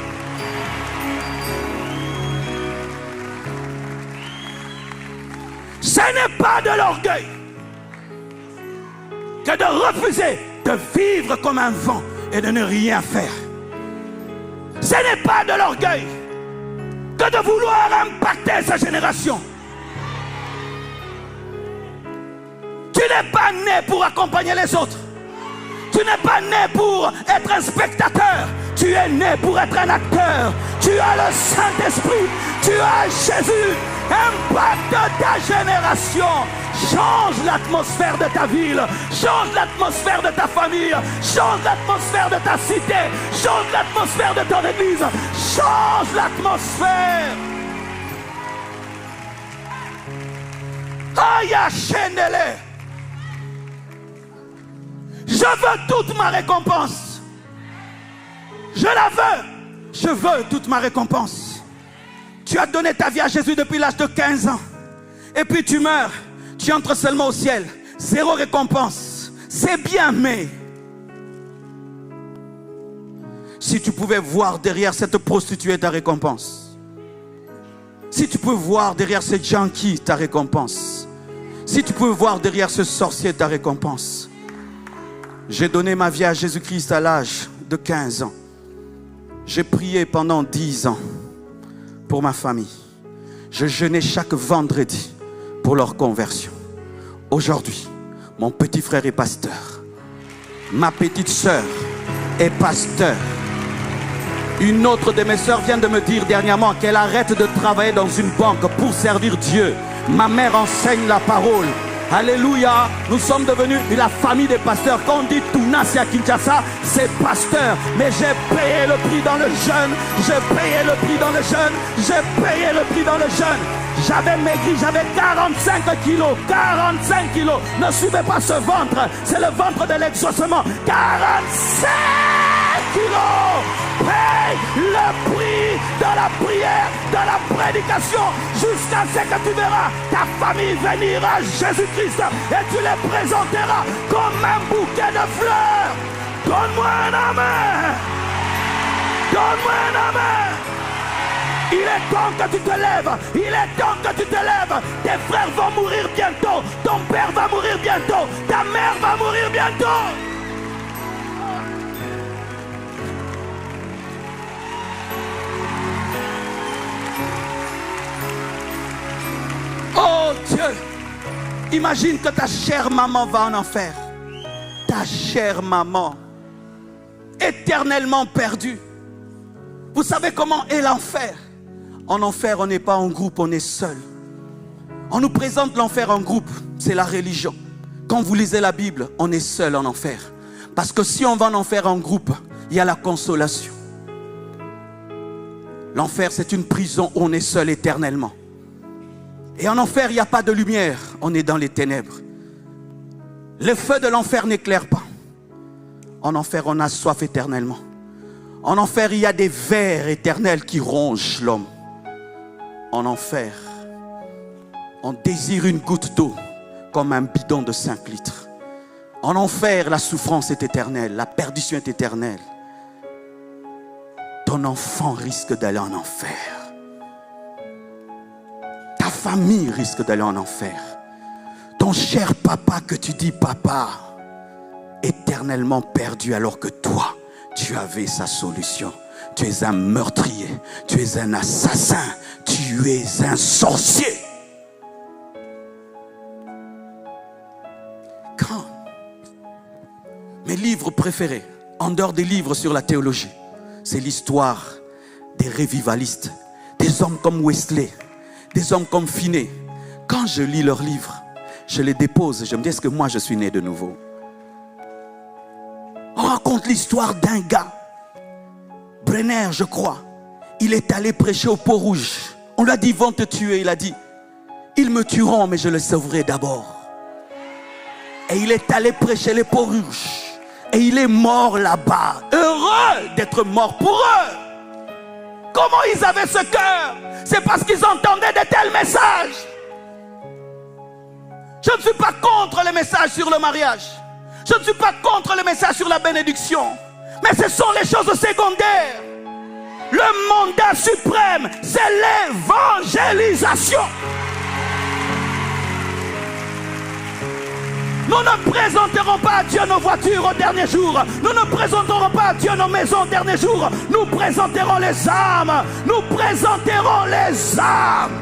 Ce n'est pas de l'orgueil que de refuser de vivre comme un vent et de ne rien faire. Ce n'est pas de l'orgueil que de vouloir impacter sa génération. Tu n'es pas né pour accompagner les autres. Tu n'es pas né pour être un spectateur. Tu es né pour être un acteur. Tu as le Saint-Esprit. Tu as Jésus. Impacte ta génération. Change l'atmosphère de ta ville. Change l'atmosphère de ta famille. Change l'atmosphère de ta cité. Change l'atmosphère de ton église. Change l'atmosphère. Aya Chenele. Je veux toute ma récompense. Je la veux. Je veux toute ma récompense. Tu as donné ta vie à Jésus depuis l'âge de 15 ans. Et puis tu meurs. Tu entres seulement au ciel. Zéro récompense. C'est bien, mais si tu pouvais voir derrière cette prostituée ta récompense. Si tu pouvais voir derrière ce junkie ta récompense. Si tu pouvais voir derrière ce sorcier ta récompense. J'ai donné ma vie à Jésus-Christ à l'âge de 15 ans. J'ai prié pendant 10 ans pour ma famille. Je jeûnais chaque vendredi pour leur conversion. Aujourd'hui, mon petit frère est pasteur. Ma petite sœur est pasteur. Une autre de mes sœurs vient de me dire dernièrement qu'elle arrête de travailler dans une banque pour servir Dieu. Ma mère enseigne la parole. Alléluia, nous sommes devenus la famille des pasteurs. Quand on dit Tunasi à Kinshasa, c'est pasteur. Mais j'ai payé le prix dans le jeûne. J'ai payé le prix dans le jeûne. J'ai payé le prix dans le jeûne. J'avais maigri, j'avais 45 kilos. 45 kilos. Ne suivez pas ce ventre. C'est le ventre de l'exaucement. 45 kilos. Paye le prix de la prière, de la prédication, jusqu'à ce que tu verras ta famille venir à Jésus-Christ et tu les présenteras comme un bouquet de fleurs. Donne-moi un amen. Donne-moi un amen. Il est temps que tu te lèves. Il est temps que tu te lèves. Tes frères vont mourir bientôt. Ton père va mourir bientôt. Ta mère va mourir bientôt. Oh Dieu, imagine que ta chère maman va en enfer. Ta chère maman, éternellement perdue. Vous savez comment est l'enfer? En enfer, on n'est pas en groupe, on est seul. On nous présente l'enfer en groupe, c'est la religion. Quand vous lisez la Bible, on est seul en enfer. Parce que si on va en enfer en groupe, il y a la consolation. L'enfer, c'est une prison où on est seul éternellement. Et en enfer, il n'y a pas de lumière. On est dans les ténèbres. Le feu de l'enfer n'éclaire pas. En enfer, on a soif éternellement. En enfer, il y a des vers éternels qui rongent l'homme. En enfer, on désire une goutte d'eau comme un bidon de 5 litres. En enfer, la souffrance est éternelle. La perdition est éternelle. Ton enfant risque d'aller en enfer. Ta famille risque d'aller en enfer. Ton cher papa que tu dis papa, éternel. éternellement perdu alors que toi, tu avais sa solution. Tu es un meurtrier, tu es un assassin, tu es un sorcier. Quand mes livres préférés, en dehors des livres sur la théologie, c'est l'histoire des révivalistes, des hommes comme Wesley, des hommes comme Finney. Quand je lis leurs livres, je les dépose et je me dis, est-ce que moi je suis né de nouveau? On raconte l'histoire d'un gars, Brenner je crois. Il est allé prêcher au Peau-Rouge. On lui a dit, ils vont te tuer. Il a dit, ils me tueront mais je les sauverai d'abord. Et il est allé prêcher les Peau-Rouges. Et il est mort là-bas. Heureux d'être mort pour eux. Comment ils avaient ce cœur? C'est parce qu'ils entendaient de tels messages. Je ne suis pas contre les messages sur le mariage. Je ne suis pas contre les messages sur la bénédiction. Mais ce sont les choses secondaires. Le mandat suprême, c'est l'évangélisation. Nous ne présenterons pas à Dieu nos voitures au dernier jour. Nous ne présenterons pas à Dieu nos maisons au dernier jour. Nous présenterons les âmes. Nous présenterons les âmes.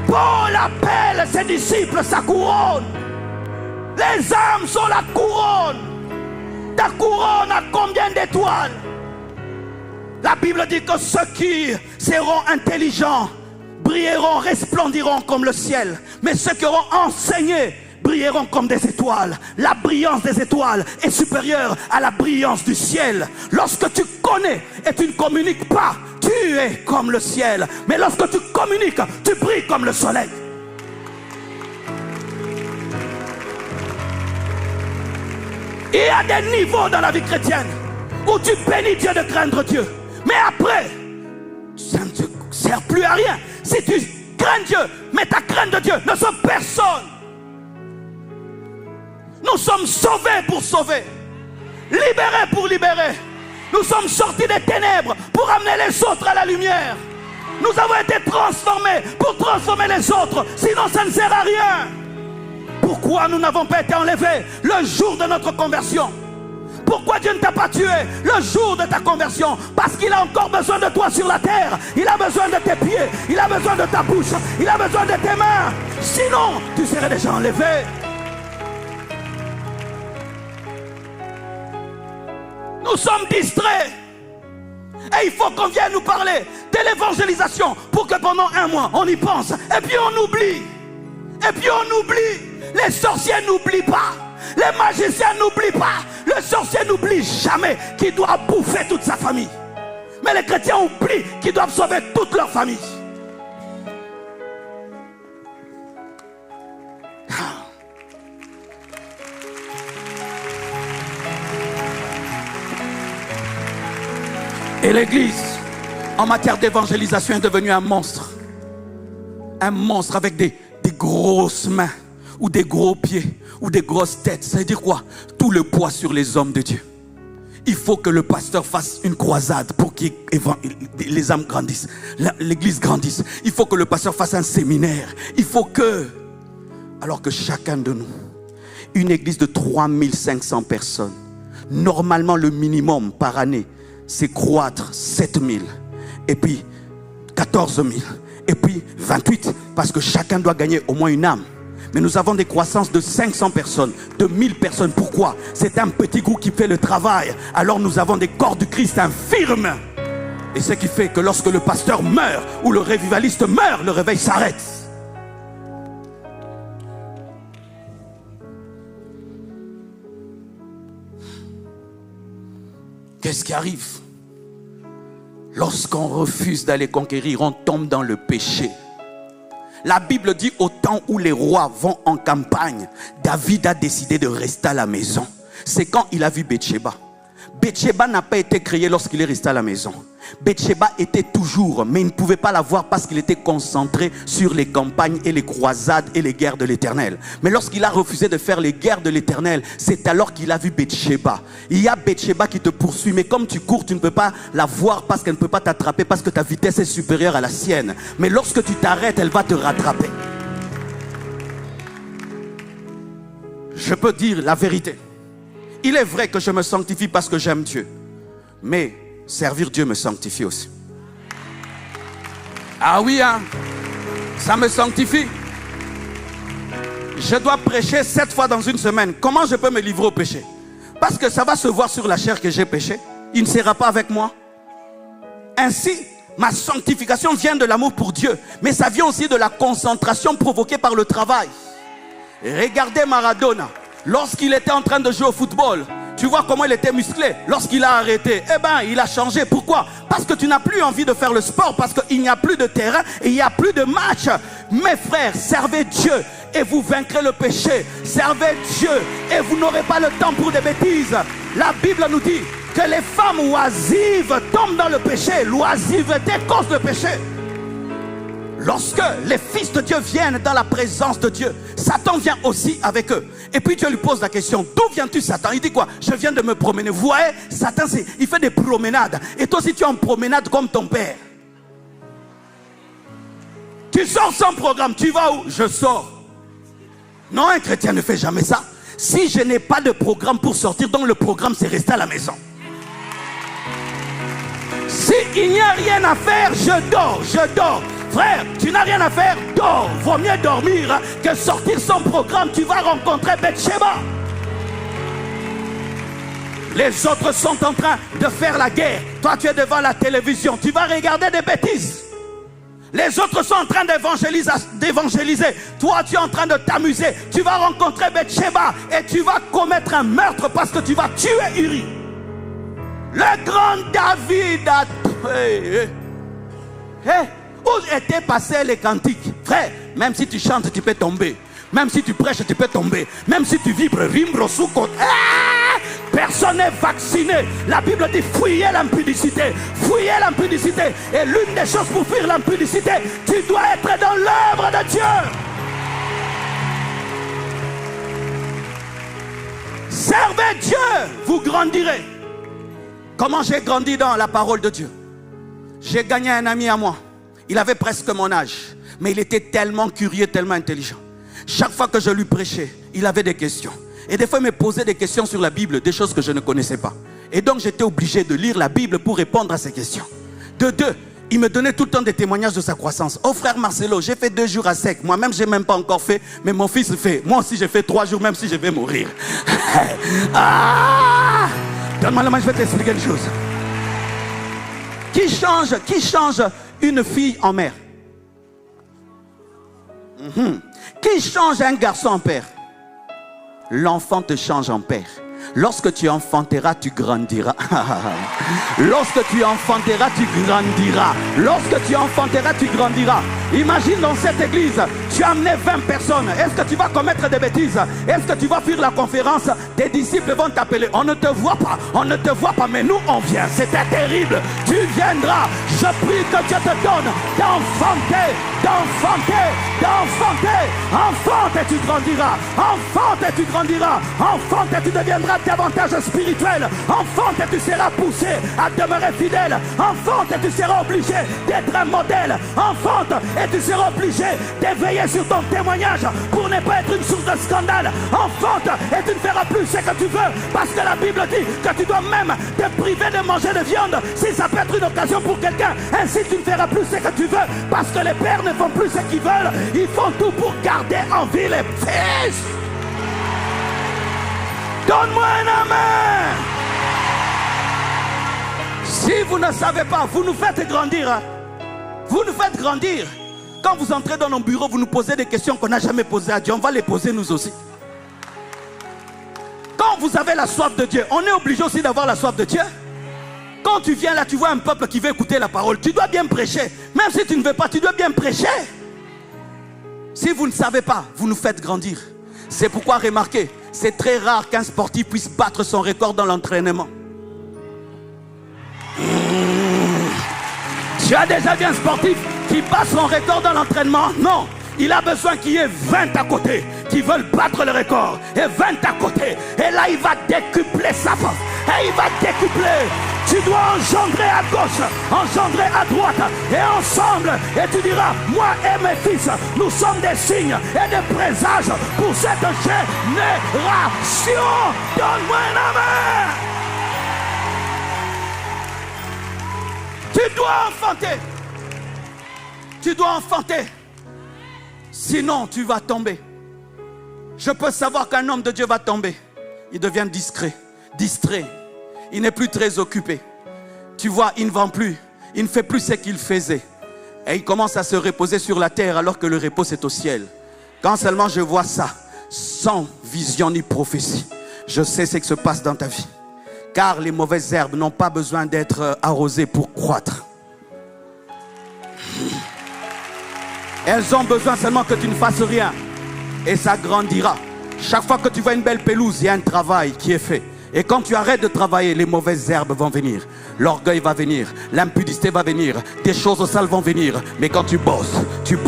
Paul appelle ses disciples sa couronne. Les âmes sont la couronne. Ta couronne a combien d'étoiles? La Bible dit que ceux qui seront intelligents brilleront, resplendiront comme le ciel. Mais ceux qui auront enseigné brilleront comme des étoiles. La brillance des étoiles est supérieure à la brillance du ciel. Lorsque tu connais et tu ne communiques pas, tu es comme le ciel. Mais lorsque tu communiques, tu brilles comme le soleil. Il y a des niveaux dans la vie chrétienne où tu bénis Dieu de craindre Dieu. Mais après, ça ne te sert plus à rien. Si tu crains Dieu, mais ta crainte de Dieu ne sauve personne. Nous sommes sauvés pour sauver, libérés pour libérer. Nous sommes sortis des ténèbres pour amener les autres à la lumière. Nous avons été transformés pour transformer les autres. Sinon, ça ne sert à rien. Pourquoi nous n'avons pas été enlevés le jour de notre conversion? Pourquoi Dieu ne t'a pas tué le jour de ta conversion? Parce qu'il a encore besoin de toi sur la terre. Il a besoin de tes pieds. Il a besoin de ta bouche. Il a besoin de tes mains. Sinon, tu serais déjà enlevé. Nous sommes distraits. Et il faut qu'on vienne nous parler de l'évangélisation pour que pendant un mois, on y pense. Et puis on oublie. Et puis on oublie. Les sorciers n'oublient pas. Les magiciens n'oublient pas. Le sorcier n'oublie jamais qu'il doit bouffer toute sa famille. Mais les chrétiens oublient qu'ils doivent sauver toute leur famille. Et l'église, en matière d'évangélisation, est devenue un monstre. Un monstre avec des grosses mains, ou des gros pieds, ou des grosses têtes. Ça veut dire quoi? Tout le poids sur les hommes de Dieu. Il faut que le pasteur fasse une croisade pour que les âmes grandissent, l'église grandisse. Il faut que le pasteur fasse un séminaire. Il faut que... Alors que chacun de nous, une église de 3500 personnes, normalement le minimum par année, c'est croître 7000, et puis 14 000, et puis 28, parce que chacun doit gagner au moins une âme. Mais nous avons des croissances de 500 personnes, de 1000 personnes. Pourquoi? C'est un petit groupe qui fait le travail. Alors nous avons des corps du Christ infirmes. Et ce qui fait que lorsque le pasteur meurt, ou le révivaliste meurt, le réveil s'arrête. Qu'est-ce qui arrive? Lorsqu'on refuse d'aller conquérir, on tombe dans le péché. La Bible dit au temps où les rois vont en campagne, David a décidé de rester à la maison. C'est quand il a vu Bathsheba. Bathsheba n'a pas été créé lorsqu'il est resté à la maison. Bathsheba était toujours, mais il ne pouvait pas la voir parce qu'il était concentré sur les campagnes et les croisades et les guerres de l'Éternel. Mais lorsqu'il a refusé de faire les guerres de l'Éternel, c'est alors qu'il a vu Bathsheba. Il y a Bathsheba qui te poursuit, mais comme tu cours, tu ne peux pas la voir parce qu'elle ne peut pas t'attraper, parce que ta vitesse est supérieure à la sienne. Mais lorsque tu t'arrêtes, elle va te rattraper. Je peux dire la vérité. il est vrai que je me sanctifie parce que j'aime Dieu. Mais servir Dieu me sanctifie aussi. Ah oui, hein? Ça me sanctifie. Je dois prêcher 7 fois dans une semaine. Comment je peux me livrer au péché? Parce que ça va se voir sur la chair que j'ai péché. Il ne sera pas avec moi. Ainsi, ma sanctification vient de l'amour pour Dieu. Mais ça vient aussi de la concentration provoquée par le travail. Regardez Maradona. Lorsqu'il était en train de jouer au football, tu vois comment il était musclé. Lorsqu'il a arrêté, eh ben, il a changé. Pourquoi? Parce que tu n'as plus envie de faire le sport. Parce qu'il n'y a plus de terrain et il n'y a plus de match. Mes frères, servez Dieu et vous vaincrez le péché. Servez Dieu et vous n'aurez pas le temps pour des bêtises. La Bible nous dit que les femmes oisives tombent dans le péché. L'oisiveté cause le péché. Lorsque les fils de Dieu viennent dans la présence de Dieu, Satan vient aussi avec eux. Et puis Dieu lui pose la question, d'où viens-tu Satan? Il dit quoi? Je viens de me promener. Vous voyez, Satan, il fait des promenades. Et toi aussi tu es en promenade comme ton père. Tu sors sans programme, tu vas où? Je sors. Non, un chrétien ne fait jamais ça. Si je n'ai pas de programme pour sortir, donc le programme c'est rester à la maison. S'il n'y a rien à faire, je dors, je dors. Frère, tu n'as rien à faire, dors. Vaut mieux dormir que sortir sans programme. Tu vas rencontrer Bathsheba. Les autres sont en train de faire la guerre. Toi, tu es devant la télévision. Tu vas regarder des bêtises. Les autres sont en train d'évangéliser. Toi, tu es en train de t'amuser. Tu vas rencontrer Bathsheba et tu vas commettre un meurtre parce que tu vas tuer Uri. Le grand David a... Où étaient passés les cantiques? Frère, même si tu chantes, tu peux tomber. Même si tu prêches, tu peux tomber. Même si tu vibres, rimbro, soukot. Personne n'est vacciné. La Bible dit fuyez l'impudicité. Fuyez l'impudicité. Et l'une des choses pour fuir l'impudicité, tu dois être dans l'œuvre de Dieu. Servez Dieu, vous grandirez. Comment j'ai grandi dans la parole de Dieu? J'ai gagné un ami à moi. Il avait presque mon âge, mais il était tellement curieux, tellement intelligent. Chaque fois que je lui prêchais, il avait des questions. Et des fois, il me posait des questions sur la Bible, des choses que je ne connaissais pas. Et donc, j'étais obligé de lire la Bible pour répondre à ces questions. De deux, il me donnait tout le temps des témoignages de sa croissance. Oh frère Marcelo, j'ai fait 2 jours à sec. Moi-même, je n'ai même pas encore fait, mais mon fils fait. Moi aussi, j'ai fait 3 jours, même si je vais mourir. Donne-moi la main, je vais t'expliquer une chose. Qui change une fille en mère? Qui change un garçon en père? L'enfant te change en père. Lorsque tu enfanteras, tu grandiras. Lorsque tu enfanteras, tu grandiras. Lorsque tu enfanteras, tu grandiras. Imagine dans cette église, tu as amené 20 personnes. Est-ce que tu vas commettre des bêtises? Est-ce que tu vas fuir la conférence? Tes disciples vont t'appeler. On ne te voit pas, on ne te voit pas, mais nous on vient. C'était terrible. Tu viendras. Je prie que Dieu te donne d'enfanter, d'enfanter, d'enfanter. Enfante et tu grandiras. Enfante et tu grandiras. Enfante et tu deviendras davantage spirituel. Enfante et tu seras poussé à demeurer fidèle. Enfante et tu seras obligé d'être un modèle. Enfante et tu seras obligé d'éveiller sur ton témoignage pour ne pas être une source de scandale. Enfante et tu ne feras plus ce que tu veux, parce que la Bible dit que tu dois même te priver de manger de viande si ça peut être une occasion pour quelqu'un. Ainsi tu ne feras plus ce que tu veux, parce que les pères ne font plus ce qu'ils veulent. Ils font tout pour garder en vie les fils. Donne-moi un amen. Si vous ne savez pas, vous nous faites grandir. Hein? Vous nous faites grandir. Quand vous entrez dans nos bureaux, vous nous posez des questions qu'on n'a jamais posées à Dieu. On va les poser nous aussi. Quand vous avez la soif de Dieu, on est obligé aussi d'avoir la soif de Dieu. Quand tu viens là, tu vois un peuple qui veut écouter la parole. Tu dois bien prêcher. Même si tu ne veux pas, tu dois bien prêcher. Si vous ne savez pas, vous nous faites grandir. C'est pourquoi, remarquez, c'est très rare qu'un sportif puisse battre son record dans l'entraînement. Tu as déjà vu un sportif qui bat son record dans l'entraînement? Non. Il a besoin qu'il y ait 20 à côté qui veulent battre le record. Et 20 à côté. Et là, il va décupler sa force. Et il va décupler. Tu dois engendrer à gauche, engendrer à droite, et ensemble, et tu diras, moi et mes fils, nous sommes des signes et des présages pour cette génération. Donne-moi un amen. Tu dois enfanter. Tu dois enfanter. Sinon, tu vas tomber. Je peux savoir qu'un homme de Dieu va tomber. Il devient discret, distrait. Il n'est plus très occupé. Tu vois, il ne vend plus. Il ne fait plus ce qu'il faisait. Et il commence à se reposer sur la terre alors que le repos c'est au ciel. Quand seulement je vois ça, sans vision ni prophétie, je sais ce qui se passe dans ta vie. Car les mauvaises herbes n'ont pas besoin d'être arrosées pour croître. Elles ont besoin seulement que tu ne fasses rien. Et ça grandira. Chaque fois que tu vois une belle pelouse, il y a un travail qui est fait. Et quand tu arrêtes de travailler, les mauvaises herbes vont venir. L'orgueil va venir. L'impudicité va venir. Des choses sales vont venir. Mais quand tu bosses, tu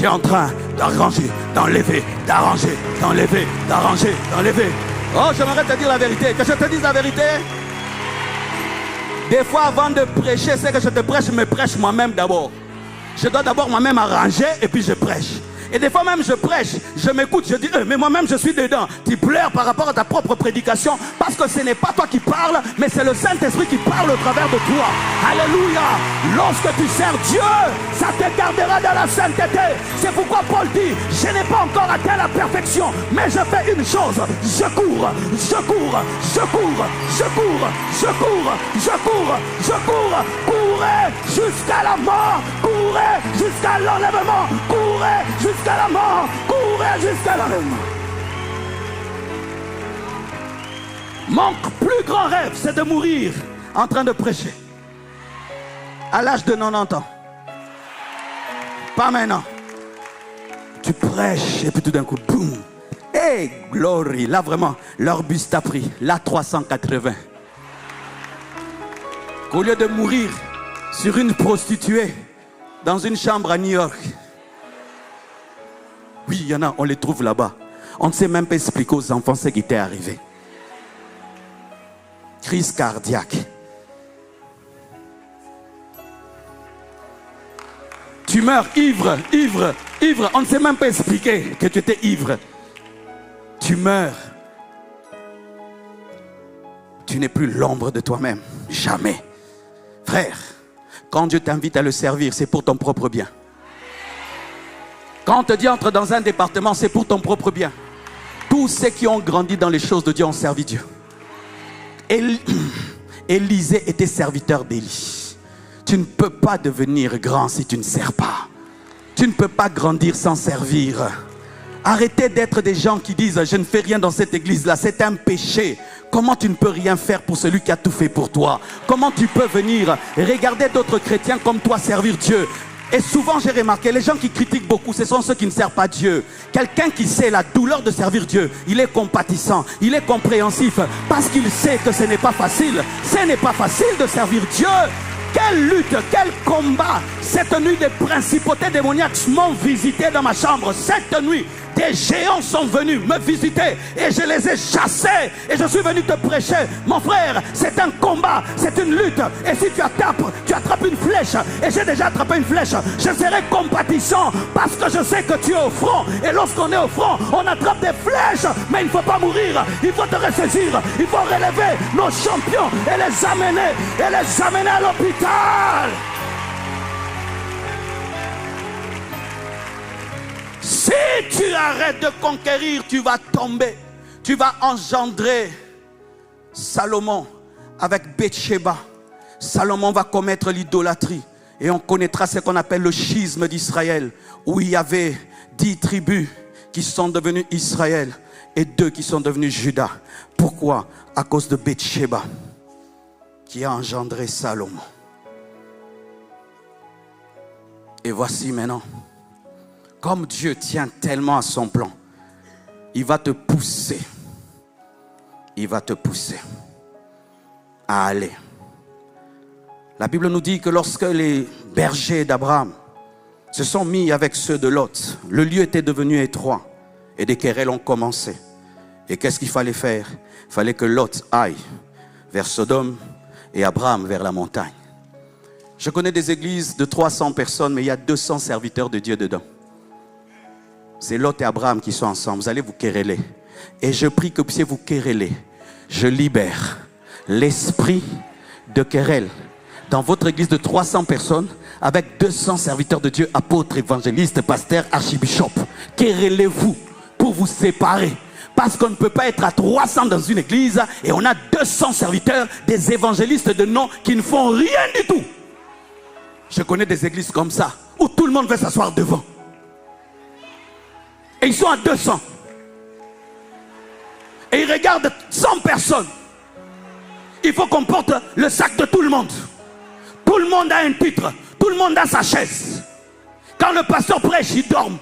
es en train d'arranger, d'enlever, d'arranger, d'enlever, d'arranger, d'enlever. Oh, j'aimerais te dire la vérité. Que je te dise la vérité. Des fois, avant de prêcher, c'est que je te prêche, je me prêche moi-même d'abord. Je dois d'abord moi-même arranger et puis je prêche. Et des fois même je prêche, je m'écoute, je dis mais moi-même je suis dedans. Tu pleures par rapport à ta propre prédication parce que ce n'est pas toi qui parles, mais c'est le Saint-Esprit qui parle au travers de toi. Alléluia. Lorsque tu sers Dieu, ça te gardera dans la sainteté. C'est pourquoi Paul dit, je n'ai pas encore atteint la perfection, mais je fais une chose, je cours, je cours, je cours, je cours, je cours, je cours, je cours. Courez jusqu'à la mort, courez jusqu'à l'enlèvement, courez jusqu'à la mort, courez jusqu'à l'enlèvement. Mon plus grand rêve, c'est de mourir en train de prêcher. À l'âge de 90 ans. Pas maintenant. Tu prêches et puis tout d'un coup, boum. Hey, glory. Là vraiment, leur bus t'a pris. Là 380. Qu'au lieu de mourir sur une prostituée dans une chambre à New York. Oui, il y en a, on les trouve là-bas. On ne sait même pas expliquer aux enfants ce qui t'est arrivé. Crise cardiaque. Tu meurs ivre, ivre, ivre. On ne sait même pas expliquer que tu étais ivre. Tu meurs. Tu n'es plus l'ombre de toi-même. Jamais. Frère, quand Dieu t'invite à le servir, c'est pour ton propre bien. Quand on te dit entre dans un département, c'est pour ton propre bien. Tous ceux qui ont grandi dans les choses de Dieu ont servi Dieu. Élisée était serviteur d'Élie. Tu ne peux pas devenir grand si tu ne sers pas. Tu ne peux pas grandir sans servir. Arrêtez d'être des gens qui disent je ne fais rien dans cette église-là, c'est un péché. Comment tu ne peux rien faire pour celui qui a tout fait pour toi? Comment tu peux venir regarder d'autres chrétiens comme toi servir Dieu? Et souvent j'ai remarqué, les gens qui critiquent beaucoup, ce sont ceux qui ne servent pas Dieu. Quelqu'un qui sait la douleur de servir Dieu, il est compatissant, il est compréhensif, parce qu'il sait que ce n'est pas facile. Ce n'est pas facile de servir Dieu. Quelle lutte, quel combat. Cette nuit, des principautés démoniaques m'ont visité dans ma chambre. Cette nuit, des géants sont venus me visiter et je les ai chassés et je suis venu te prêcher. Mon frère, c'est un combat, c'est une lutte. Et si tu attrapes une flèche, et j'ai déjà attrapé une flèche, je serai compatissant parce que je sais que tu es au front. Et lorsqu'on est au front, on attrape des flèches, mais il ne faut pas mourir. Il faut te ressaisir, il faut relever nos champions et les amener à l'hôpital. Si tu arrêtes de conquérir, tu vas tomber. Tu vas engendrer Salomon avec Bathsheba. Salomon va commettre l'idolâtrie. Et on connaîtra ce qu'on appelle le schisme d'Israël, où il y avait 10 tribus qui sont devenues Israël et 2 qui sont devenues Juda. Pourquoi? À cause de Bathsheba, qui a engendré Salomon. Et voici maintenant, comme Dieu tient tellement à son plan, il va te pousser. Il va te pousser à aller. La Bible nous dit que lorsque les bergers d'Abraham se sont mis avec ceux de Lot, le lieu était devenu étroit et des querelles ont commencé. Et qu'est-ce qu'il fallait faire? Il fallait que Lot aille vers Sodome et Abraham vers la montagne. Je connais des églises de 300 personnes, mais il y a 200 serviteurs de Dieu dedans. C'est Lot et Abraham qui sont ensemble. Vous allez vous quereller. Et je prie que vous puissiez vous quereller. Je libère l'esprit de querelle dans votre église de 300 personnes avec 200 serviteurs de Dieu, apôtres, évangélistes, pasteurs, archibishops. Querellez-vous pour vous séparer. Parce qu'on ne peut pas être à 300 dans une église et on a 200 serviteurs, des évangélistes de nom qui ne font rien du tout. Je connais des églises comme ça où tout le monde veut s'asseoir devant. Et ils sont à 200. Et ils regardent 100 personnes. Il faut qu'on porte le sac de tout le monde. Tout le monde a un titre. Tout le monde a sa chaise. Quand le pasteur prêche, ils dorment.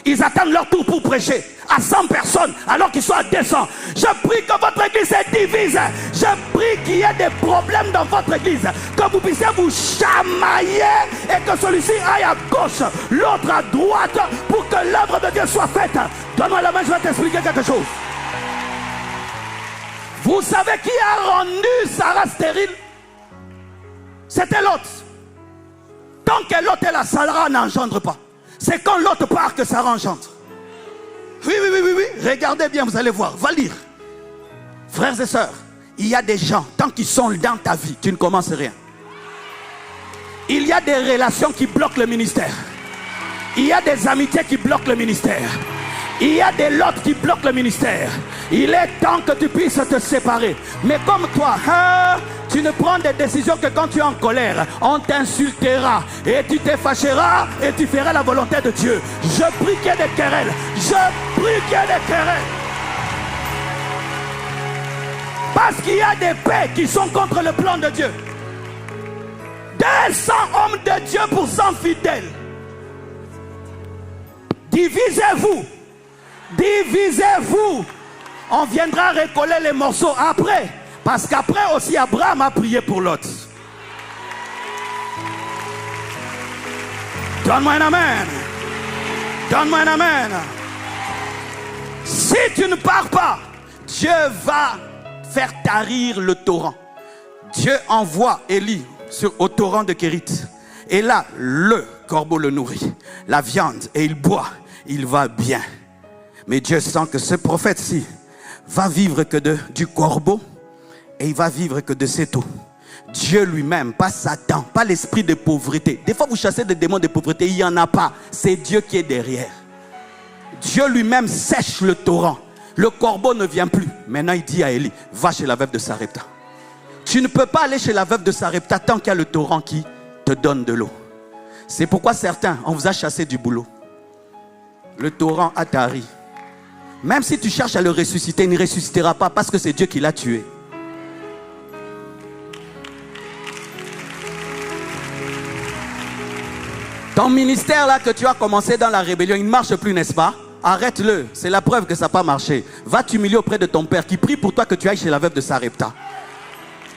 Ils attendent leur tour pour prêcher à 100 personnes alors qu'ils sont à 200. Je prie que votre église se divise. Je prie qu'il y ait des problèmes dans votre église. Que vous puissiez vous chamailler et que celui-ci aille à gauche, l'autre à droite pour que l'œuvre de Dieu soit faite. Donne-moi la main, je vais t'expliquer quelque chose. Vous savez qui a rendu Sarah stérile? C'était Lot. Tant que Lot est là, Sarah n'engendre pas. C'est quand l'autre part que ça engendre. Oui. Regardez bien, vous allez voir. Va lire. Frères et sœurs, il y a des gens, tant qu'ils sont dans ta vie, tu ne commences rien. Il y a des relations qui bloquent le ministère. Il y a des amitiés qui bloquent le ministère. Il y a des lots qui bloquent le ministère. Il est temps que tu puisses te séparer. Mais comme toi, tu ne prends des décisions que quand tu es en colère. On t'insultera et tu te fâcheras et tu feras la volonté de Dieu. Je prie qu'il y ait des querelles. Je prie qu'il y ait des querelles. Parce qu'il y a des paix qui sont contre le plan de Dieu. 200 hommes de Dieu pour 100 fidèles. Divisez-vous. Divisez-vous. On viendra recoller les morceaux après. Parce qu'après aussi Abraham a prié pour Lot. Donne-moi un amen. Donne-moi un amen. Si tu ne pars pas, Dieu va faire tarir le torrent. Dieu envoie Élie au torrent de Kérit. Et là, le corbeau le nourrit. La viande, et il boit. Il va bien. Mais Dieu sent que ce prophète-ci va vivre que du corbeau et il va vivre que de cette eau. Dieu lui-même, pas Satan, pas l'esprit de pauvreté. Des fois vous chassez des démons de pauvreté, il n'y en a pas. C'est Dieu qui est derrière. Dieu lui-même sèche le torrent. Le corbeau ne vient plus. Maintenant il dit à Élie, va chez la veuve de Sarepta. Tu ne peux pas aller chez la veuve de Sarepta tant qu'il y a le torrent qui te donne de l'eau. C'est pourquoi certains, on vous a chassé du boulot. Le torrent a tari. Même si tu cherches à le ressusciter, il ne ressuscitera pas parce que c'est Dieu qui l'a tué. Ton ministère là que tu as commencé dans la rébellion, il ne marche plus, n'est-ce pas? Arrête-le, c'est la preuve que ça n'a pas marché. Va t'humilier auprès de ton père qui prie pour toi que tu ailles chez la veuve de Sarepta.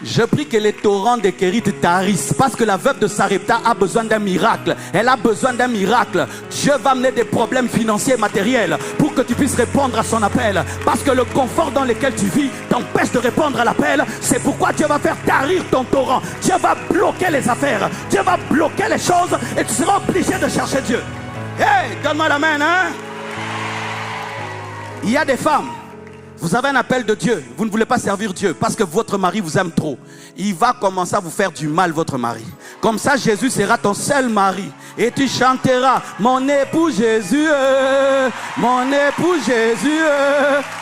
Je prie que les torrents de Kérit tarissent parce que la veuve de Sarepta a besoin d'un miracle. Elle a besoin d'un miracle. Dieu va amener des problèmes financiers et matériels pour que tu puisses répondre à son appel. Parce que le confort dans lequel tu vis t'empêche de répondre à l'appel. C'est pourquoi Dieu va faire tarir ton torrent. Dieu va bloquer les affaires. Dieu va bloquer les choses et tu seras obligé de chercher Dieu. Hey, donne-moi la main, hein? Il y a des femmes. Vous avez un appel de Dieu, vous ne voulez pas servir Dieu parce que votre mari vous aime trop. Il va commencer à vous faire du mal, votre mari. Comme ça, Jésus sera ton seul mari. Et tu chanteras, mon époux Jésus, mon époux Jésus,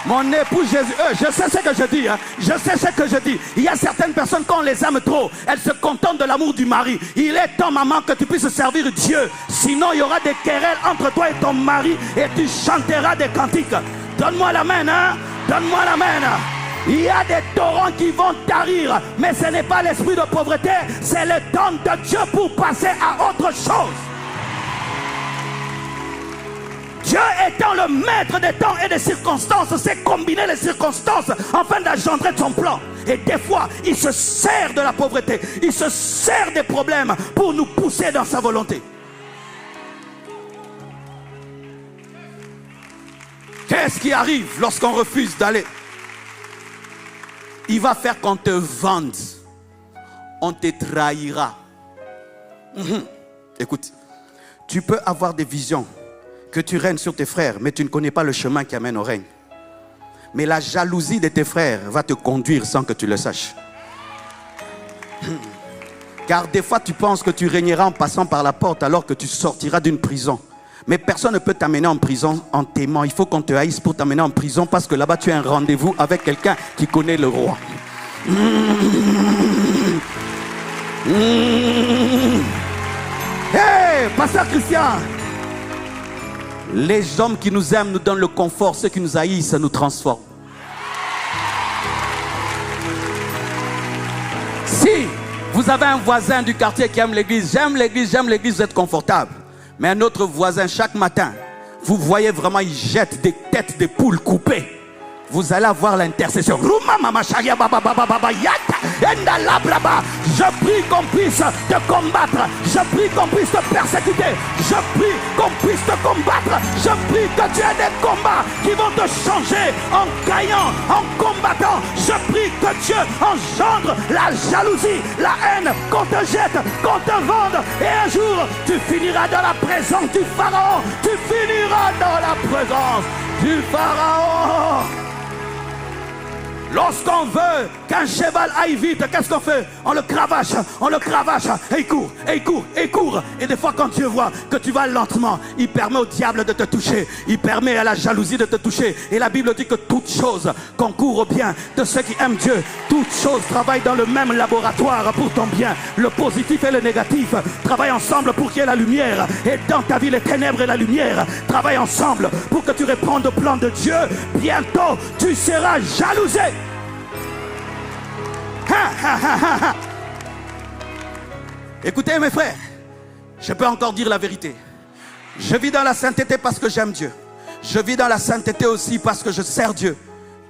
mon époux Jésus. Je sais ce que je dis, hein. Je sais ce que je dis. Il y a certaines personnes, quand on les aime trop, elles se contentent de l'amour du mari. Il est temps, maman, que tu puisses servir Dieu. Sinon, il y aura des querelles entre toi et ton mari et tu chanteras des cantiques. Donne-moi la main, hein. Donne-moi la main. Il y a des torrents qui vont tarir, mais ce n'est pas l'esprit de pauvreté, c'est le temps de Dieu pour passer à autre chose. Dieu étant le maître des temps et des circonstances, sait combiner les circonstances afin d'engendrer son plan. Et des fois, il se sert de la pauvreté, il se sert des problèmes pour nous pousser dans sa volonté. Qu'est-ce qui arrive lorsqu'on refuse d'aller? Il va faire qu'on te vende. on te trahira. Écoute, tu peux avoir des visions que tu règnes sur tes frères, mais tu ne connais pas le chemin qui amène au règne. Mais la jalousie de tes frères va te conduire sans que tu le saches. Car des fois tu penses que tu régneras en passant par la porte alors que tu sortiras d'une prison. Mais personne ne peut t'amener en prison en t'aimant. Il faut qu'on te haïsse pour t'amener en prison parce que là-bas tu as un rendez-vous avec quelqu'un qui connaît le roi. Hey, pasteur Christian! Les hommes qui nous aiment nous donnent le confort. Ceux qui nous haïssent nous transforment. Si vous avez un voisin du quartier qui aime l'église, j'aime l'église, vous êtes confortable. Mais un autre voisin, chaque matin, vous voyez vraiment, il jette des têtes de poules coupées. Vous allez avoir l'intercession. Je prie qu'on puisse te combattre. Je prie qu'on puisse te persécuter. Je prie qu'on puisse te combattre. Je prie que tu aies des combats qui vont te changer en gagnant, en combattant. Je prie que Dieu engendre la jalousie, la haine, qu'on te jette, qu'on te vende. Et un jour, tu finiras dans la présence du Pharaon. Tu finiras dans la présence du Pharaon. Lorsqu'on veut qu'un cheval aille vite, qu'est-ce qu'on fait? On le cravache, et il court, et il court, et il court. Et des fois quand Dieu voit que tu vas lentement, il permet au diable de te toucher, il permet à la jalousie de te toucher. Et la Bible dit que toute chose concourt au bien de ceux qui aiment Dieu. Toute chose travaille dans le même laboratoire pour ton bien. Le positif et le négatif travaillent ensemble pour qu'il y ait la lumière. Et dans ta vie, les ténèbres et la lumière travaillent ensemble pour que tu répondes au plan de Dieu. Bientôt, tu seras jalousé. Écoutez mes frères, je peux encore dire la vérité. Je vis dans la sainteté parce que j'aime Dieu. Je vis dans la sainteté aussi parce que je sers Dieu.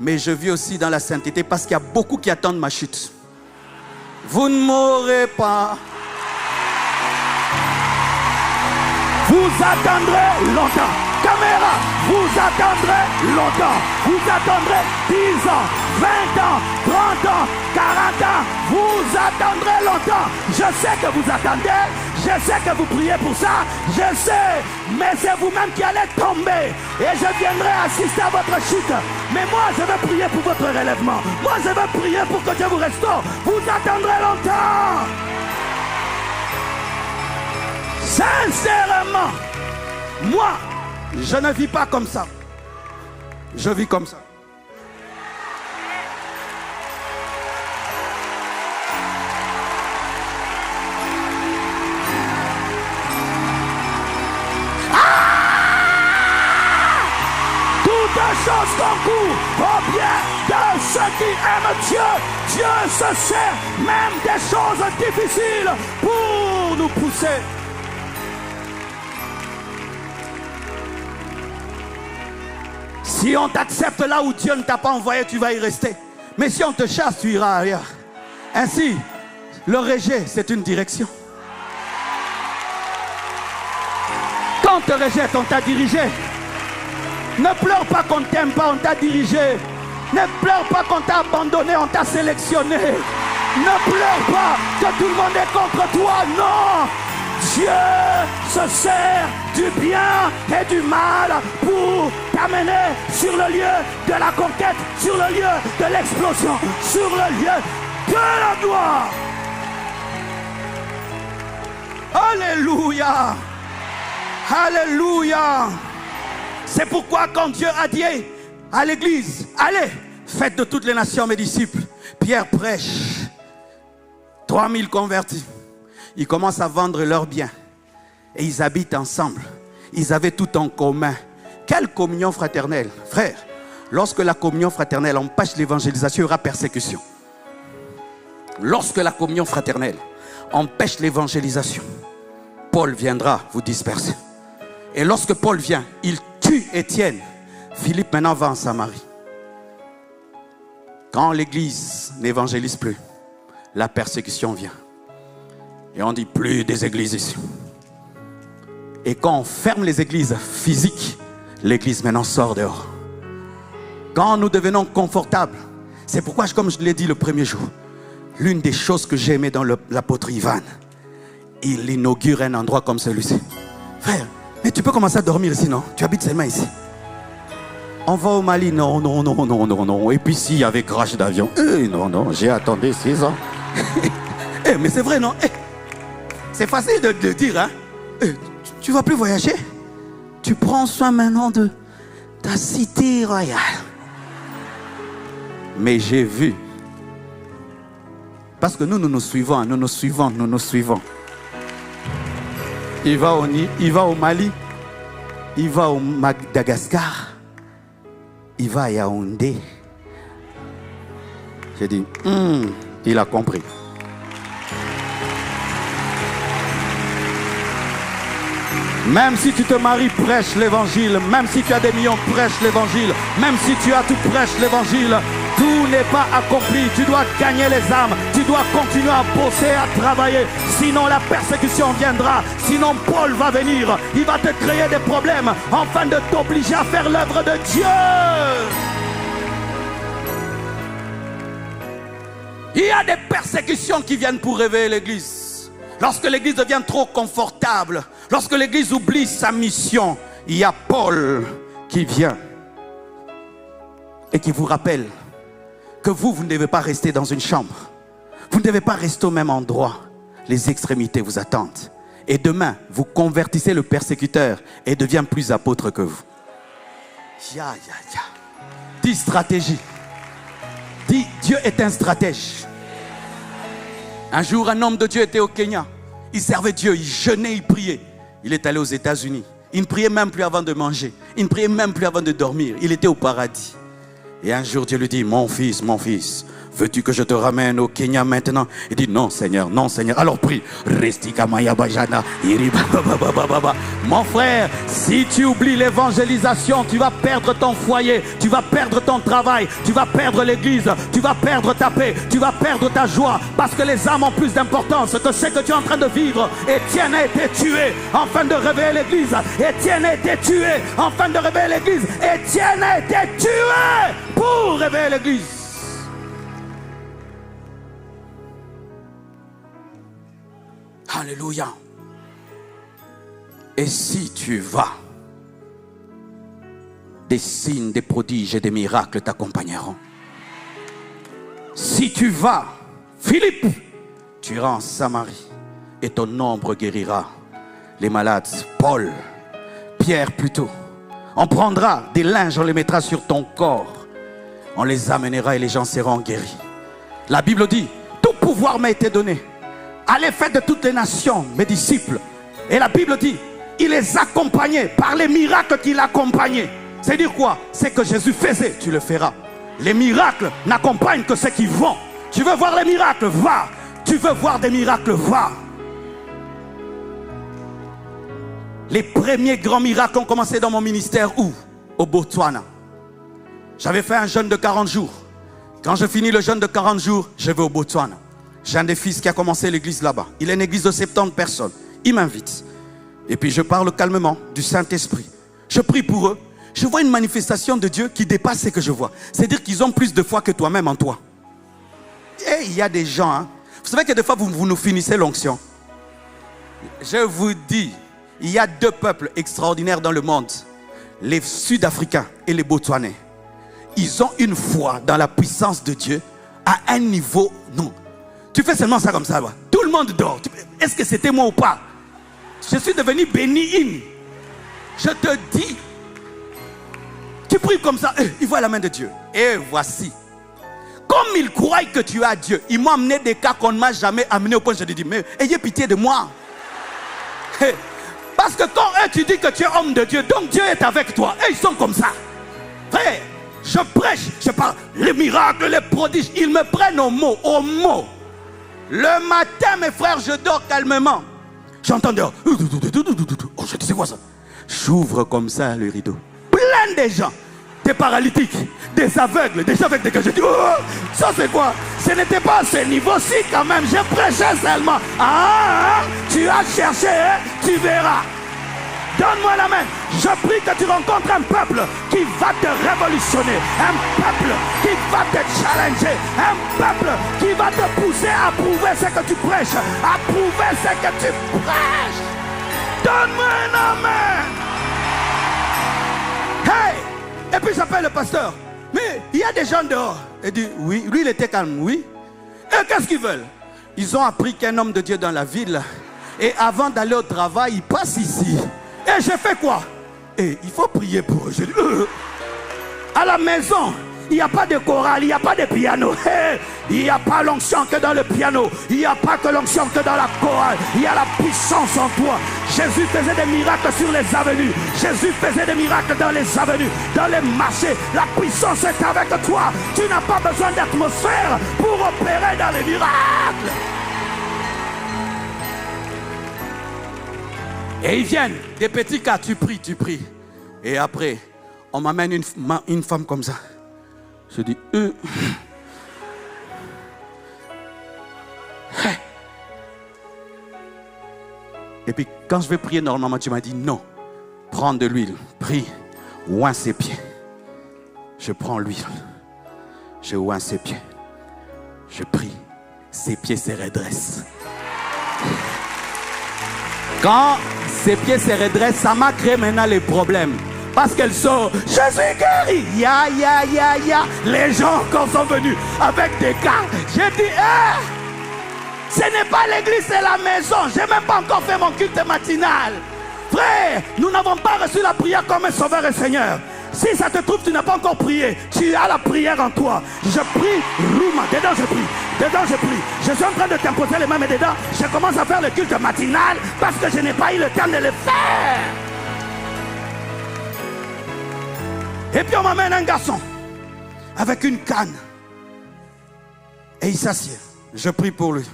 Mais je vis aussi dans la sainteté parce qu'il y a beaucoup qui attendent ma chute. Vous ne mourrez pas. Vous attendrez longtemps. Caméra, vous attendrez longtemps. Vous attendrez 10 ans, 20 ans, 30 ans, 40 ans. Vous attendrez longtemps. Je sais que vous attendez. Je sais que vous priez pour ça. Je sais. Mais c'est vous-même qui allez tomber. Et je viendrai assister à votre chute. Mais moi, je veux prier pour votre relèvement. Moi, je veux prier pour que Dieu vous restaure. Vous attendrez longtemps. Sincèrement, moi, je ne vis pas comme ça. Je vis comme ça. Toutes choses concourent au bien de ceux qui aiment Dieu. Dieu se sert même des choses difficiles pour nous pousser. Si on t'accepte là où Dieu ne t'a pas envoyé, tu vas y rester. Mais si on te chasse, tu iras ailleurs. Ainsi, le rejet, c'est une direction. Quand on te rejette, on t'a dirigé. Ne pleure pas qu'on ne t'aime pas, on t'a dirigé. Ne pleure pas qu'on t'a abandonné, on t'a sélectionné. Ne pleure pas que tout le monde est contre toi, non. Dieu se sert du bien et du mal pour t'amener sur le lieu de la conquête, sur le lieu de l'explosion, sur le lieu de la gloire. Alléluia. Alléluia. C'est pourquoi quand Dieu a dit à l'église, allez, faites de toutes les nations mes disciples. Pierre prêche. 3000 convertis. Ils commencent à vendre leurs biens. Et ils habitent ensemble. Ils avaient tout en commun. Quelle communion fraternelle. Frère, lorsque la communion fraternelle empêche l'évangélisation, il y aura persécution. Lorsque la communion fraternelle empêche l'évangélisation, Paul viendra vous disperser. Et lorsque Paul vient, il tue Étienne. Philippe maintenant va en Samarie. Quand l'église n'évangélise plus, la persécution vient. Et on dit plus des églises ici. Et quand on ferme les églises physiques, l'église maintenant sort dehors. Quand nous devenons confortables, c'est pourquoi, comme je l'ai dit le premier jour, L'une des choses que j'ai aimé dans l'apôtre Ivan, il inaugure un endroit comme celui-ci. Frère, mais tu peux commencer à dormir ici, non? Tu habites seulement ici. On va au Mali, non, non, non, non, non, non. Et puis s'il y avait crash d'avion, non, non, j'ai attendu 6 ans. Mais c'est vrai, non? C'est facile de le dire, hein? Tu vas plus voyager? Tu prends soin maintenant de ta cité royale. Mais j'ai vu. Parce que nous nous suivons, nous nous suivons, nous nous suivons. Il va au Mali, il va au Madagascar, il va à Yaoundé. J'ai dit, il a compris. Même si tu te maries, prêche l'évangile. Même si tu as des millions, prêche l'évangile. Même si tu as tout, prêche l'évangile. Tout n'est pas accompli. Tu dois gagner les âmes. Tu dois continuer à bosser, à travailler. Sinon la persécution viendra. Sinon Paul va venir. Il va te créer des problèmes afin de t'obliger à faire l'œuvre de Dieu. Il y a des persécutions qui viennent pour réveiller l'église. Lorsque l'église devient trop confortable, lorsque l'église oublie sa mission, il y a Paul qui vient et qui vous rappelle que vous ne devez pas rester dans une chambre. Vous ne devez pas rester au même endroit. Les extrémités vous attendent. Et demain, vous convertissez le persécuteur et devient plus apôtre que vous. Dis stratégie. Dis, Dieu est un stratège. Un jour, un homme de Dieu était au Kenya. Il servait Dieu, il jeûnait, il priait. Il est allé aux États-Unis. Il ne priait même plus avant de manger. Il ne priait même plus avant de dormir. Il était au paradis. Et un jour, Dieu lui dit, mon fils, veux-tu que je te ramène au Kenya maintenant? Il dit, non Seigneur, non Seigneur. Alors prie. Mon frère, si tu oublies l'évangélisation, tu vas perdre ton foyer, tu vas perdre ton travail, tu vas perdre l'église, tu vas perdre ta paix, tu vas perdre ta joie, parce que les âmes ont plus d'importance que ce que tu es en train de vivre. Étienne a été tué afin de réveiller l'église. Étienne a été tué afin de réveiller l'église. Étienne a été tué pour réveiller l'église. Alléluia. Et si tu vas, des signes, des prodiges et des miracles t'accompagneront. Si tu vas, Philippe, tu iras en Samarie et ton ombre guérira les malades. Paul, Pierre plutôt, on prendra des linges, on les mettra sur ton corps, on les amènera et les gens seront guéris. La Bible dit, tout pouvoir m'a été donné. Allez, faites de toutes les nations mes disciples. Et la Bible dit, il les accompagnait par les miracles qu'il accompagnait. C'est dire quoi? C'est que Jésus faisait, tu le feras. Les miracles n'accompagnent que ceux qui vont. Tu veux voir les miracles, va. Tu veux voir des miracles, va. Les premiers grands miracles ont commencé dans mon ministère où? Au Botswana. J'avais fait un jeûne de 40 jours. Quand je finis le jeûne de 40 jours, je vais au Botswana. J'ai un des fils qui a commencé l'église là-bas. Il a une église de 70 personnes. Il m'invite. Et puis je parle calmement du Saint-Esprit. Je prie pour eux. Je vois une manifestation de Dieu qui dépasse ce que je vois. C'est-à-dire qu'ils ont plus de foi que toi-même en toi. Et il y a des gens, hein. Vous savez que des fois vous nous finissez l'onction. Je vous dis, il y a 2 peuples extraordinaires dans le monde. Les Sud-Africains et les Botswanais. Ils ont une foi dans la puissance de Dieu à un niveau, non. Tu fais seulement ça comme ça, ouais. Tout le monde dort. Est-ce que c'était moi ou pas? Je suis devenu béni. Je te dis, tu pries comme ça, il voit la main de Dieu. Et voici, comme ils croient que tu as Dieu, ils m'ont amené des cas qu'on ne m'a jamais amené au point où je dis, mais ayez pitié de moi. Parce que quand eux, tu dis que tu es homme de Dieu, donc Dieu est avec toi. Et ils sont comme ça. Frère, je prêche, je parle, les miracles, les prodiges, ils me prennent au mot, au mot. Le matin, mes frères, je dors calmement. J'entends dehors. Oh, je dis, c'est quoi ça? J'ouvre comme ça le rideau. Plein de gens. Des paralytiques, des aveugles, des gens avec des cœurs. Je dis, oh, ça c'est quoi? Ce n'était pas à ce niveau-ci quand même. Je prêchais seulement. Ah, tu as cherché, hein? Tu verras. Donne-moi la main. Je prie que tu rencontres un peuple qui va te révolutionner. Un peuple qui va te challenger. Un peuple qui va te pousser à prouver ce que tu prêches. À prouver ce que tu prêches. Donne-moi un amen. Hey! Et puis j'appelle le pasteur. Mais il y a des gens dehors. Il dit oui. Lui il était calme, oui. Et qu'est-ce qu'ils veulent? Ils ont appris qu'un homme de Dieu dans la ville. Et avant d'aller au travail, il passe ici. Et j'ai fait quoi? Et il faut prier pour eux. Je dis, à la maison, il n'y a pas de chorale, il n'y a pas de piano. Il n'y a pas l'onction que dans le piano. Il n'y a pas que l'onction que dans la chorale. Il y a la puissance en toi. Jésus faisait des miracles sur les avenues. Jésus faisait des miracles dans les avenues, dans les marchés. La puissance est avec toi. Tu n'as pas besoin d'atmosphère pour opérer dans les miracles. Et ils viennent, des petits cas, tu pries. Et après, on m'amène une femme comme ça. Je dis, Et puis, quand je vais prier normalement, tu m'as dit, non, prends de l'huile, prie, oins ses pieds. Je prends l'huile, je oins ses pieds, je prie, ses pieds se redressent. Quand ses pieds se redressent, ça m'a créé maintenant les problèmes. Parce qu'elle sort, je suis guéri. Ya. Les gens quand sont venus avec des cas, j'ai dit, ce n'est pas l'église, c'est la maison. Je n'ai même pas encore fait mon culte matinal. Frère, nous n'avons pas reçu la prière comme un sauveur et Seigneur. Si ça te trouve, tu n'as pas encore prié. Tu as la prière en toi. Je prie, Rouma, dedans je prie. Dedans je prie. Je suis en train de t'imposer les mains, mais dedans, je commence à faire le culte matinal parce que je n'ai pas eu le temps de le faire. Et puis on m'amène un garçon avec une canne. Et il s'assied. Je prie pour lui.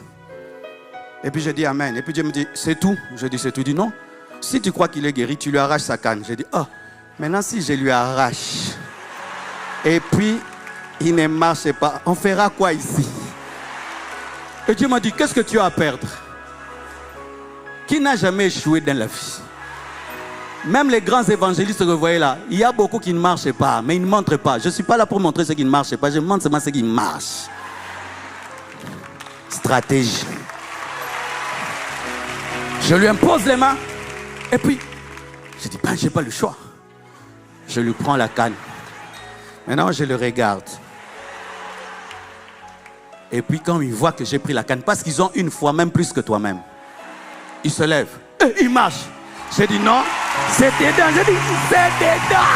Et puis je dis amen. Et puis Dieu me dit, c'est tout. Je dis, c'est tout. Il dit non. Si tu crois qu'il est guéri, tu lui arraches sa canne. Je dis, oh, maintenant si je lui arrache, et puis il ne marche pas, on fera quoi ici? Et Dieu m'a dit, qu'est-ce que tu as à perdre? Qui n'a jamais échoué dans la vie? Même les grands évangélistes que vous voyez là, il y a beaucoup qui ne marchent pas, mais ils ne montrent pas. Je ne suis pas là pour montrer ce qui ne marche pas, je montre seulement ce qui marche. Stratégie. Je lui impose les mains, et puis, je dis, ben, je n'ai pas le choix. Je lui prends la canne. Maintenant, je le regarde. Et puis, quand il voit que j'ai pris la canne, parce qu'ils ont une foi, même plus que toi-même, il se lève et il marche. J'ai dit non, c'est dedans. J'ai dit, c'est dedans.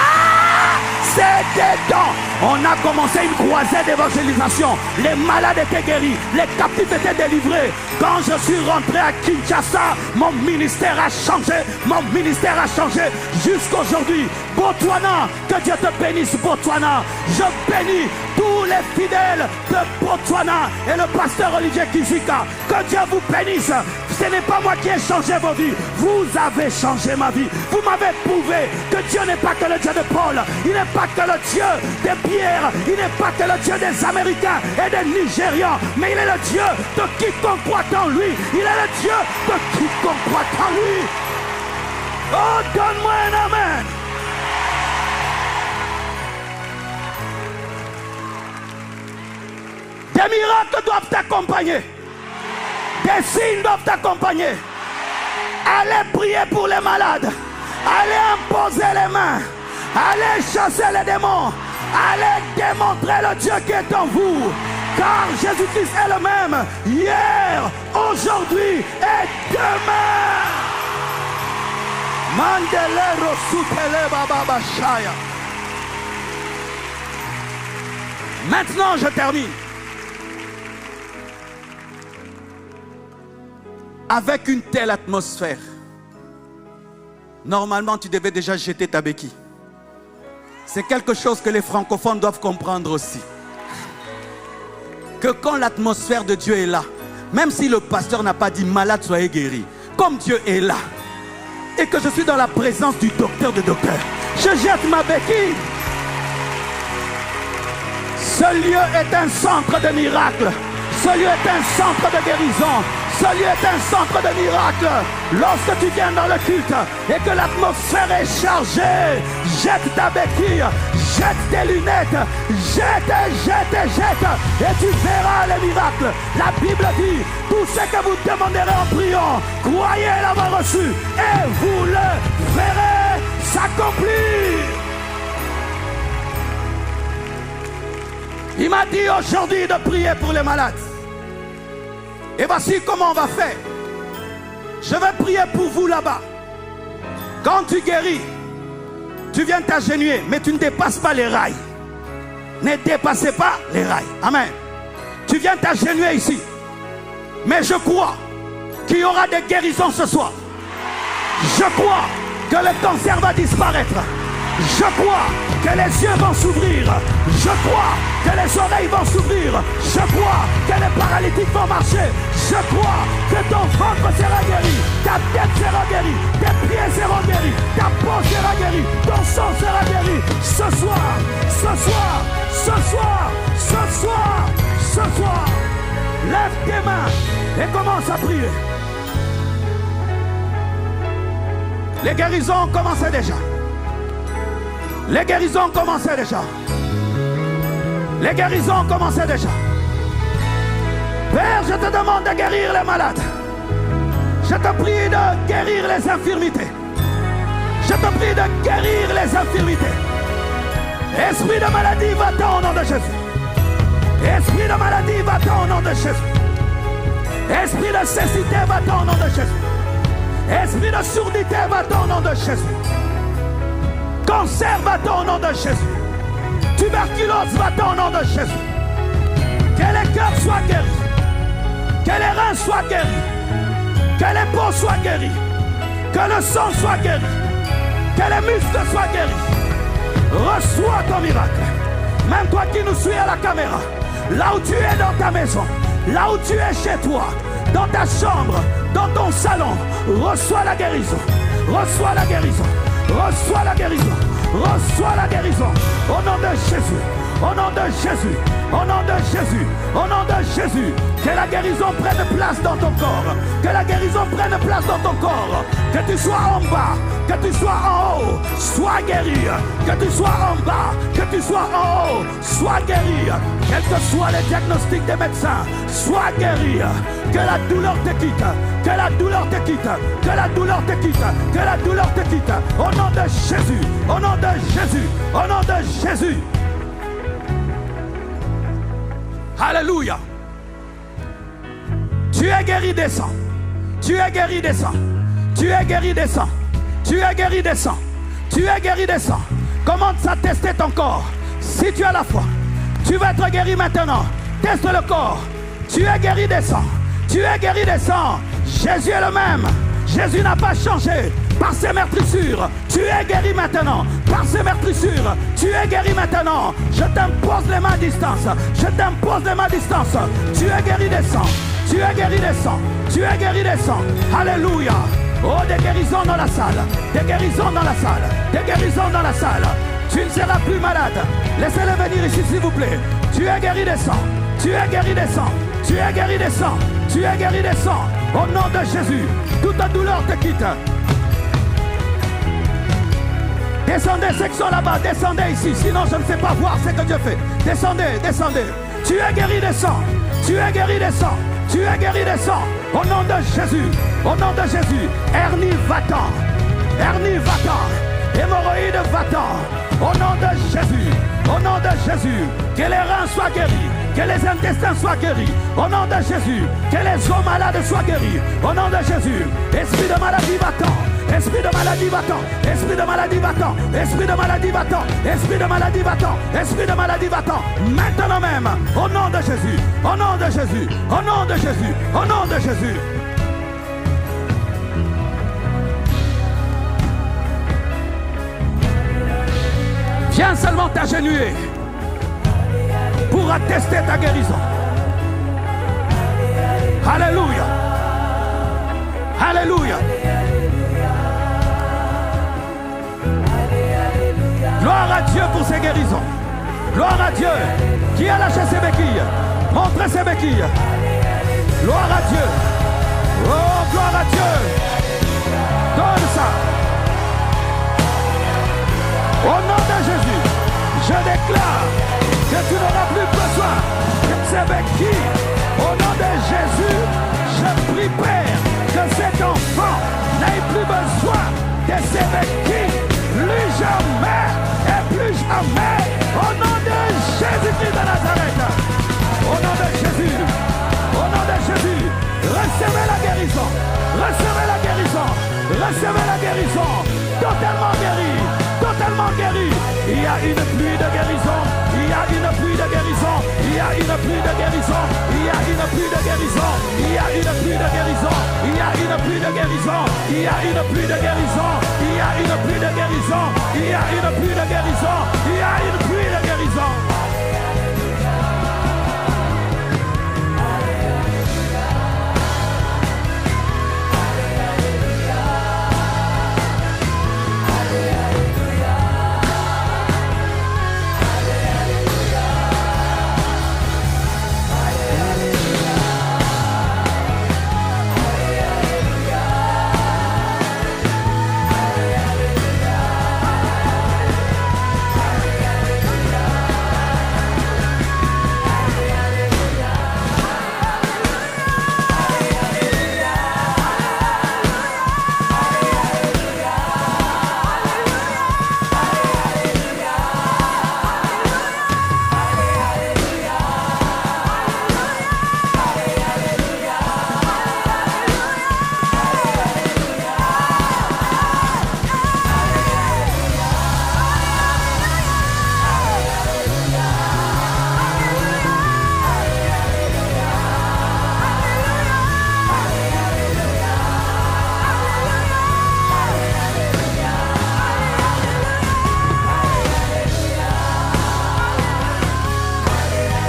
C'est dedans. On a commencé une croisée d'évangélisation. Les malades étaient guéris, les captifs étaient délivrés. Quand je suis rentré à Kinshasa, mon ministère a changé. Mon ministère a changé jusqu'aujourd'hui. Botswana, que Dieu te bénisse, Botswana. Je bénis tous les fidèles de Botswana et le pasteur Olivier Kizika. Que Dieu vous bénisse. Ce n'est pas moi qui ai changé vos vies. Vous avez changé ma vie. Vous m'avez prouvé que Dieu n'est pas que le Dieu de Paul. Il n'est pas que le Dieu des Pierre. Il n'est pas que le Dieu des Américains et des Nigérians. Mais il est le Dieu de quiconque croit en lui. Il est le Dieu de quiconque croit en lui. Oh, donne-moi un amen. Des miracles doivent t'accompagner. Des signes doivent t'accompagner. Allez prier pour les malades. Allez imposer les mains. Allez chasser les démons. Allez démontrer le Dieu qui est en vous. Car Jésus-Christ est le même hier, aujourd'hui et demain. Mandelero soutele baba shaya. Maintenant je termine. Avec une telle atmosphère, normalement tu devais déjà jeter ta béquille. C'est quelque chose que les francophones doivent comprendre aussi. Que quand l'atmosphère de Dieu est là, même si le pasteur n'a pas dit malade soyez guéri, comme Dieu est là, et que je suis dans la présence du docteur de docteurs, je jette ma béquille. Ce lieu est un centre de miracles. Ce lieu est un centre de guérison. Ce lieu est un centre de miracles. Lorsque tu viens dans le culte et que l'atmosphère est chargée, jette ta béquille, jette tes lunettes, jette, et tu verras les miracles. La Bible dit, tout ce que vous demanderez en priant, croyez l'avoir reçu et vous le verrez s'accomplir. Il m'a dit aujourd'hui de prier pour les malades. Et voici comment on va faire. Je vais prier pour vous là-bas. Quand tu guéris, tu viens t'agenouiller, mais tu ne dépasses pas les rails. Ne dépassez pas les rails. Amen. Tu viens t'agenouiller ici. Mais je crois qu'il y aura des guérisons ce soir. Je crois que le cancer va disparaître. Je crois que les yeux vont s'ouvrir. Je crois que les oreilles vont s'ouvrir. Je crois que les paralytiques vont marcher. Je crois que ton ventre sera guéri. Ta tête sera guérie. Tes pieds seront guéris. Ta peau sera guérie. Ton sang sera guéri. Ce soir, ce soir, ce soir, ce soir, ce soir. Lève tes mains et commence à prier. Les guérisons ont commencé déjà. Les guérisons ont commencé déjà. Les guérisons ont commencé déjà. Père, je te demande de guérir les malades. Je te prie de guérir les infirmités. Je te prie de guérir les infirmités. Esprit de maladie, va-t'en au nom de Jésus. Esprit de maladie, va-t'en au nom de Jésus. Esprit de cécité, va-t'en au nom de Jésus. Esprit de surdité, va-t'en au nom de Jésus. Cancer, va-t'en au nom de Jésus. Tuberculose, va-t'en au nom de Jésus. Que les cœurs soient guéris. Que les reins soient guéris. Que les peaux soient guéries. Que le sang soit guéri. Que les muscles soient guéris. Reçois ton miracle. Même toi qui nous suis à la caméra, là où tu es dans ta maison, là où tu es chez toi, dans ta chambre, dans ton salon, reçois la guérison. Reçois la guérison. Reçois la guérison. Reçois la guérison. Au nom de Jésus. Au nom de Jésus. Au nom de Jésus. Au nom de Jésus. Que la guérison prenne place dans ton corps. Que la guérison prenne place dans ton corps. Que tu sois en bas. Que tu sois en haut. Sois guéri. Que tu sois en bas. Que tu sois en haut. Sois guéri. Quels que soient les diagnostics des médecins. Sois guéri. Que la douleur te quitte. Que la douleur te quitte. Que la douleur te quitte. Que la douleur te quitte. Au nom de Jésus. Au nom de Jésus. Au nom de Jésus. Alléluia. Tu es guéri des sangs. Tu es guéri des sangs. Tu es guéri des sangs. Tu es guéri des sangs. Tu es guéri des sangs. Commence à tester ton corps. Si tu as la foi, tu vas être guéri maintenant. Teste le corps. Tu es guéri des sangs. Tu es guéri des sangs. Jésus est le même. Jésus n'a pas changé. Par ses meurtrissures, tu es guéri maintenant. Par ses meurtrissures, tu es guéri maintenant. Je t'impose les mains à distance. Je t'impose les mains à distance. Tu es guéri des sangs. Tu es guéri des sangs. Tu es guéri des sangs. Alléluia. Oh, des guérisons dans la salle. Des guérisons dans la salle. Des guérisons dans la salle. Tu ne seras plus malade. Laissez-les venir ici, s'il vous plaît. Tu es guéri des sangs. Tu es guéri des sangs. Tu es guéri des sangs. Tu es guéri des sangs. Au nom de Jésus, toute douleur te quitte. Descendez, ceux qui sont là-bas, descendez ici. Sinon, je ne sais pas voir ce que Dieu fait. Descendez, descendez. Tu es guéri des sangs. Tu es guéri des sangs. Tu es guéri des sangs. Au nom de Jésus. Au nom de Jésus. Hernie, va-t'en. Hernie, va-t'en. Hémorroïde, va-t'en. Au nom de Jésus. Au nom de Jésus. Que les reins soient guéris. Que les intestins soient guéris. Au nom de Jésus. Que les os malades soient guéris. Au nom de Jésus. Esprit de maladie, va-t'en. Esprit de maladie, va-t'en. Esprit de maladie, va-t'en. Esprit de maladie, va-t'en. Esprit de maladie, va-t'en. Esprit de maladie, va-t'en. Maintenant même. Au nom de Jésus. Au nom de Jésus. Au nom de Jésus. Au nom de Jésus. Viens seulement t'agenouiller pour attester ta guérison. Alléluia. Alléluia. Gloire à Dieu pour ses guérisons. Gloire à Dieu. Qui a lâché ses béquilles? Montrez ses béquilles. Gloire à Dieu. Oh, gloire à Dieu. Donne ça. Au nom de Jésus, je déclare que tu n'auras plus besoin de ces béquilles. Au nom de Jésus, je prie, Père, que cet enfant n'ait plus besoin de ces béquilles. Plus jamais et plus jamais. Au nom de Jésus-Christ de Nazareth. Au nom de Jésus. Au nom de Jésus. Recevez la guérison. Recevez la guérison. Recevez la guérison. Totalement guéri. Totalement guéri. Il y a une pluie de guérison. Il y a une pluie de guérison. Il y a une pluie de guérison. Il y a une pluie de guérison. Il y a une pluie de guérison. Il y a une pluie de guérison. Il y a une pluie de guérison. Il y a une pluie de guérison. Il y a une pluie de guérison. Il y a une pluie de guérison.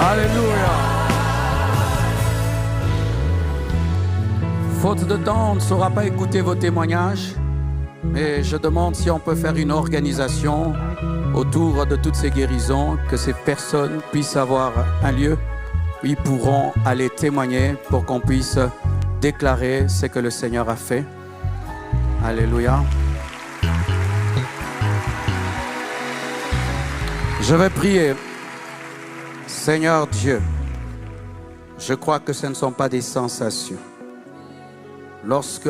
Alléluia. Faute de temps, on ne saura pas écouter vos témoignages. Mais je demande si on peut faire une organisation autour de toutes ces guérisons, que ces personnes puissent avoir un lieu où ils pourront aller témoigner pour qu'on puisse déclarer ce que le Seigneur a fait. Alléluia. Je vais prier. Seigneur Dieu, je crois que ce ne sont pas des sensations. Lorsque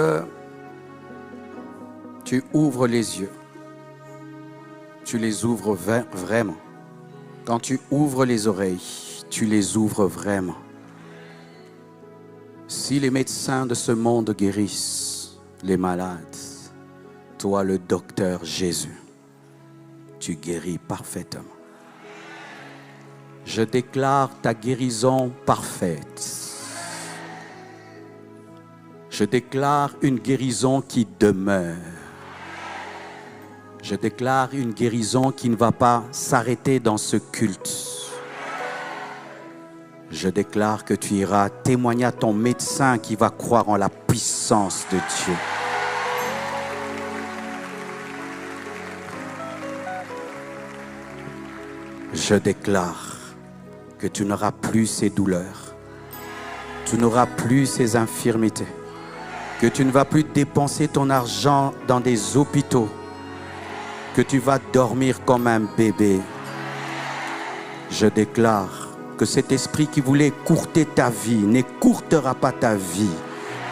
tu ouvres les yeux, tu les ouvres vraiment. Quand tu ouvres les oreilles, tu les ouvres vraiment. Si les médecins de ce monde guérissent les malades, toi le docteur Jésus, tu guéris parfaitement. Je déclare ta guérison parfaite. Je déclare une guérison qui demeure. Je déclare une guérison qui ne va pas s'arrêter dans ce culte. Je déclare que tu iras témoigner à ton médecin qui va croire en la puissance de Dieu. Je déclare que tu n'auras plus ces douleurs, tu n'auras plus ces infirmités, que tu ne vas plus dépenser ton argent dans des hôpitaux, que tu vas dormir comme un bébé. Je déclare que cet esprit qui voulait écourter ta vie n'écourtera pas ta vie.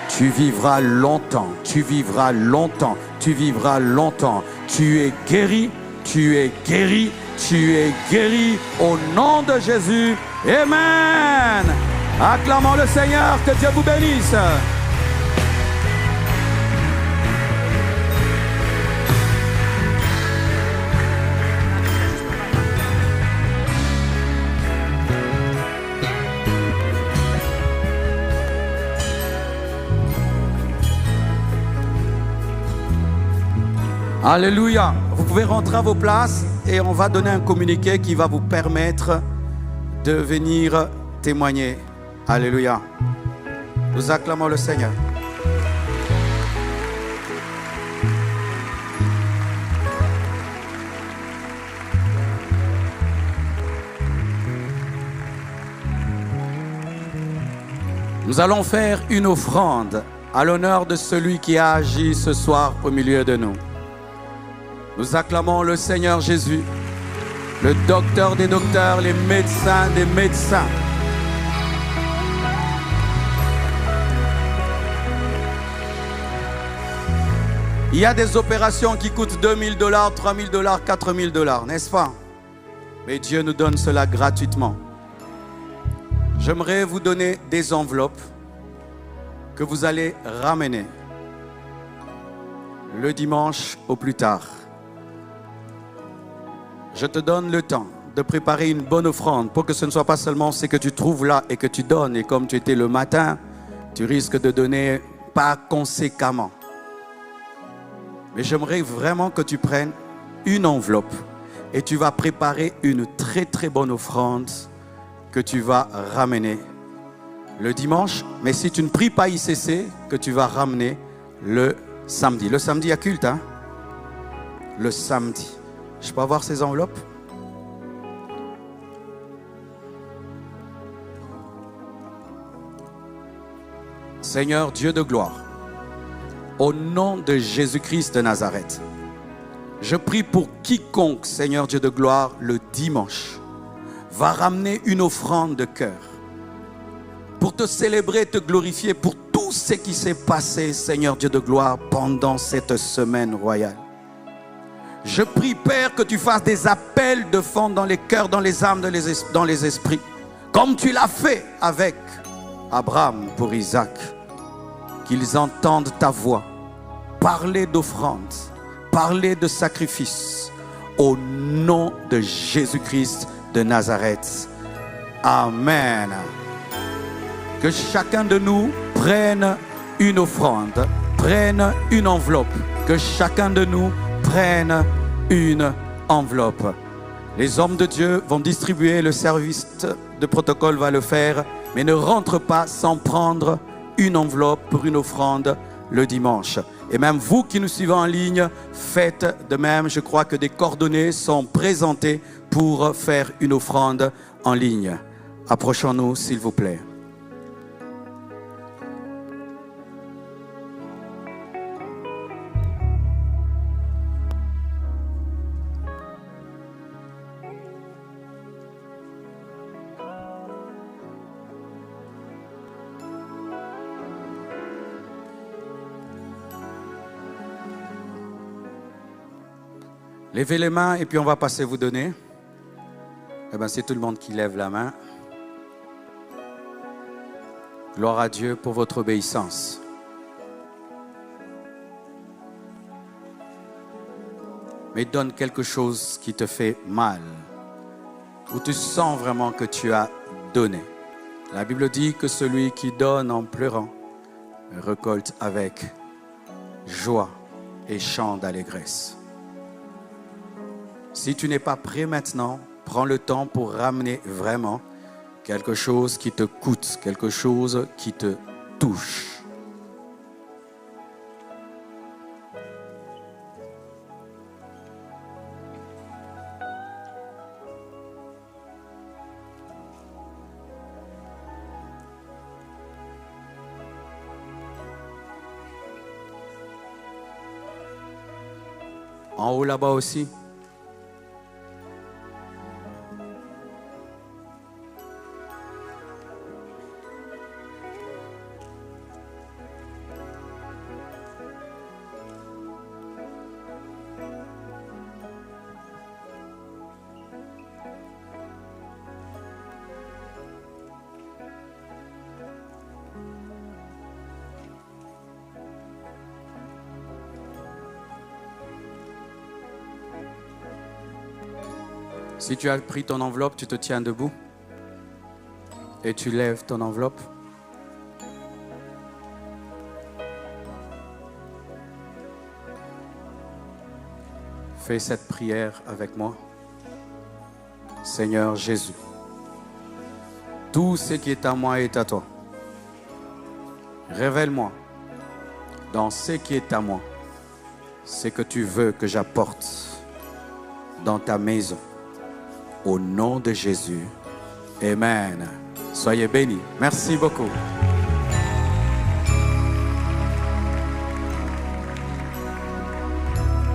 Tu vivras longtemps, tu vivras longtemps, tu vivras longtemps. Tu es guéri, tu es guéri. Tu es guéri au nom de Jésus. Amen. Acclamons le Seigneur, que Dieu vous bénisse. Alléluia. Vous pouvez rentrer à vos places et on va donner un communiqué qui va vous permettre de venir témoigner. Alléluia. Nous acclamons le Seigneur. Nous allons faire une offrande à l'honneur de celui qui a agi ce soir au milieu de nous. Nous acclamons le Seigneur Jésus, le docteur des docteurs, les médecins des médecins. Il y a des opérations qui coûtent $2 000, $3 000, $4 000, n'est-ce pas? Mais Dieu nous donne cela gratuitement. J'aimerais vous donner des enveloppes que vous allez ramener le dimanche au plus tard. Je te donne le temps de préparer une bonne offrande pour que ce ne soit pas seulement ce que tu trouves là et que tu donnes. Et comme tu étais le matin, tu risques de donner pas conséquemment. Mais j'aimerais vraiment que tu prennes une enveloppe et tu vas préparer une très très bonne offrande que tu vas ramener le dimanche. Mais si tu ne pries pas ICC, que tu vas ramener le samedi. Le samedi, il y a culte, hein? Le samedi. Je peux avoir ces enveloppes? Seigneur Dieu de gloire, au nom de Jésus-Christ de Nazareth, je prie pour quiconque, Seigneur Dieu de gloire, le dimanche, va ramener une offrande de cœur pour te célébrer, te glorifier pour tout ce qui s'est passé, Seigneur Dieu de gloire, pendant cette semaine royale. Je prie, Père, que tu fasses des appels de fonds dans les cœurs, dans les âmes, dans les esprits, comme tu l'as fait avec Abraham pour Isaac. Qu'ils entendent ta voix, parler d'offrande, parler de sacrifice, au nom de Jésus-Christ de Nazareth. Amen. Que chacun de nous prenne une offrande, prenne une enveloppe, que chacun de nous prenne une enveloppe. Les hommes de Dieu vont distribuer, le service de protocole va le faire, mais ne rentre pas sans prendre une enveloppe pour une offrande le dimanche. Et même vous qui nous suivez en ligne, faites de même. Je crois que des coordonnées sont présentées pour faire une offrande en ligne. Approchons-nous, s'il vous plaît. Levez les mains et puis on va passer vous donner. Eh bien, c'est tout le monde qui lève la main. Gloire à Dieu pour votre obéissance. Mais donne quelque chose qui te fait mal, où tu sens vraiment que tu as donné. La Bible dit que celui qui donne en pleurant récolte avec joie et chant d'allégresse. Si tu n'es pas prêt maintenant, prends le temps pour ramener vraiment quelque chose qui te coûte, quelque chose qui te touche. En haut là-bas aussi. Si tu as pris ton enveloppe, tu te tiens debout et tu lèves ton enveloppe. Fais cette prière avec moi. Seigneur Jésus, tout ce qui est à moi est à toi. Révèle-moi dans ce qui est à moi, ce que tu veux que j'apporte dans ta maison. Au nom de Jésus. Amen. Soyez bénis. Merci beaucoup.